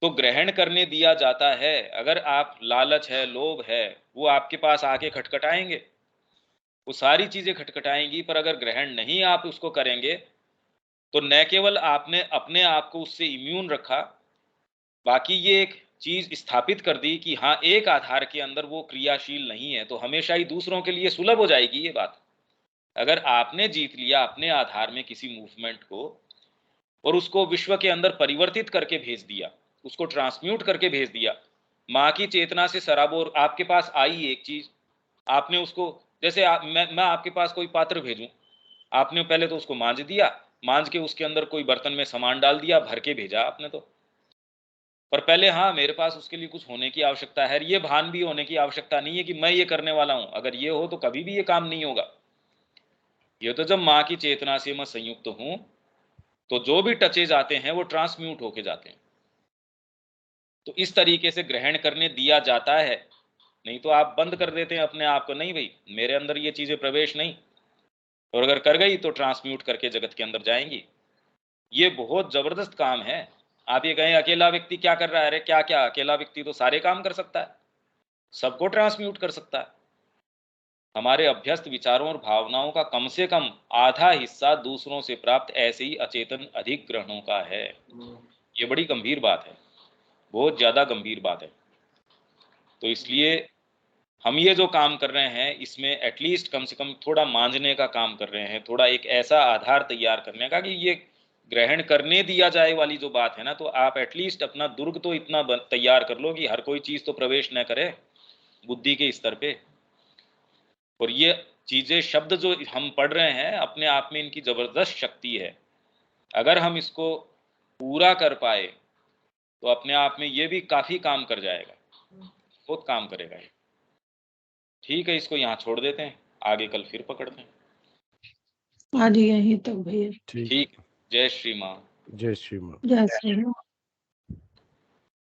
तो ग्रहण करने दिया जाता है, अगर आप लालच है, लोभ है, वो आपके पास आके खटखटाएँगे। वो सारी चीज़ें खटखटाएँगी, पर अगर ग्रहण नहीं आप उसको करेंगे, तो न केवल आपने अपने आप को उससे इम्यून रखा, बाकी ये एक चीज़ स्थापित कर दी कि हाँ, एक आधार के अंदर वो क्रियाशील नहीं है, तो हमेशा ही दूसरों के लिए सुलभ हो जाएगी ये बात। अगर आपने जीत लिया अपने आधार में किसी मूवमेंट को और उसको विश्व के अंदर परिवर्तित करके भेज दिया, उसको ट्रांसम्यूट करके भेज दिया। माँ की चेतना से सराबोर आपके पास आई एक चीज़, आपने उसको जैसे मैं आपके पास कोई पात्र भेजूँ, आपने पहले तो उसको माँज दिया, माँज के उसके अंदर कोई बर्तन में सामान डाल दिया, भर के भेजा आपने तो। पर पहले हाँ, मेरे पास उसके लिए कुछ होने की आवश्यकता है, ये भान भी होने की आवश्यकता नहीं है कि मैं ये करने वाला हूँ, अगर ये हो तो कभी भी ये काम नहीं होगा। ये तो जब माँ की चेतना से मैं संयुक्त हूँ, तो जो भी टचेज़ आते हैं वो ट्रांसम्यूट होके जाते हैं। तो इस तरीके से ग्रहण करने दिया जाता है, नहीं तो आप बंद कर देते हैं अपने आप को, नहीं भई, मेरे अंदर ये चीज़ें प्रवेश नहीं। और अगर कर गई तो ट्रांसम्यूट करके जगत के अंदर जाएंगी। ये बहुत जबरदस्त काम है। आप ये कहें अकेला व्यक्ति क्या कर रहा है, अरे क्या क्या, अकेला व्यक्ति तो सारे काम कर सकता है, सबको ट्रांसम्यूट कर सकता है। हमारे अभ्यस्त विचारों और भावनाओं का कम से कम आधा हिस्सा दूसरों से प्राप्त ऐसे ही अचेतन अधिग्रहणों का है। ये बड़ी गंभीर बात है, बहुत ज्यादा गंभीर बात है। तो इसलिए हम ये जो काम कर रहे हैं इसमें एटलीस्ट कम से कम थोड़ा मांझने का काम कर रहे हैं, थोड़ा एक ऐसा आधार तैयार करने का कि ये ग्रहण करने दिया जाए वाली जो बात है ना, तो आप एटलीस्ट अपना दुर्ग तो इतना तैयार कर लो कि हर कोई चीज तो प्रवेश न करे बुद्धि के स्तर पे। और ये चीजें, शब्द जो हम पढ़ रहे हैं अपने आप में इनकी जबरदस्त शक्ति है। अगर हम इसको पूरा कर पाए तो अपने आप में ये भी काफी काम कर जाएगा, बहुत काम करेगा ये। ठीक है, इसको यहाँ छोड़ देते हैं, आगे कल फिर पकड़ते हैं। आज यही तक भैया। ठीक। ठीक। जय श्री माँ। जय श्री माँ। जय श्री राम।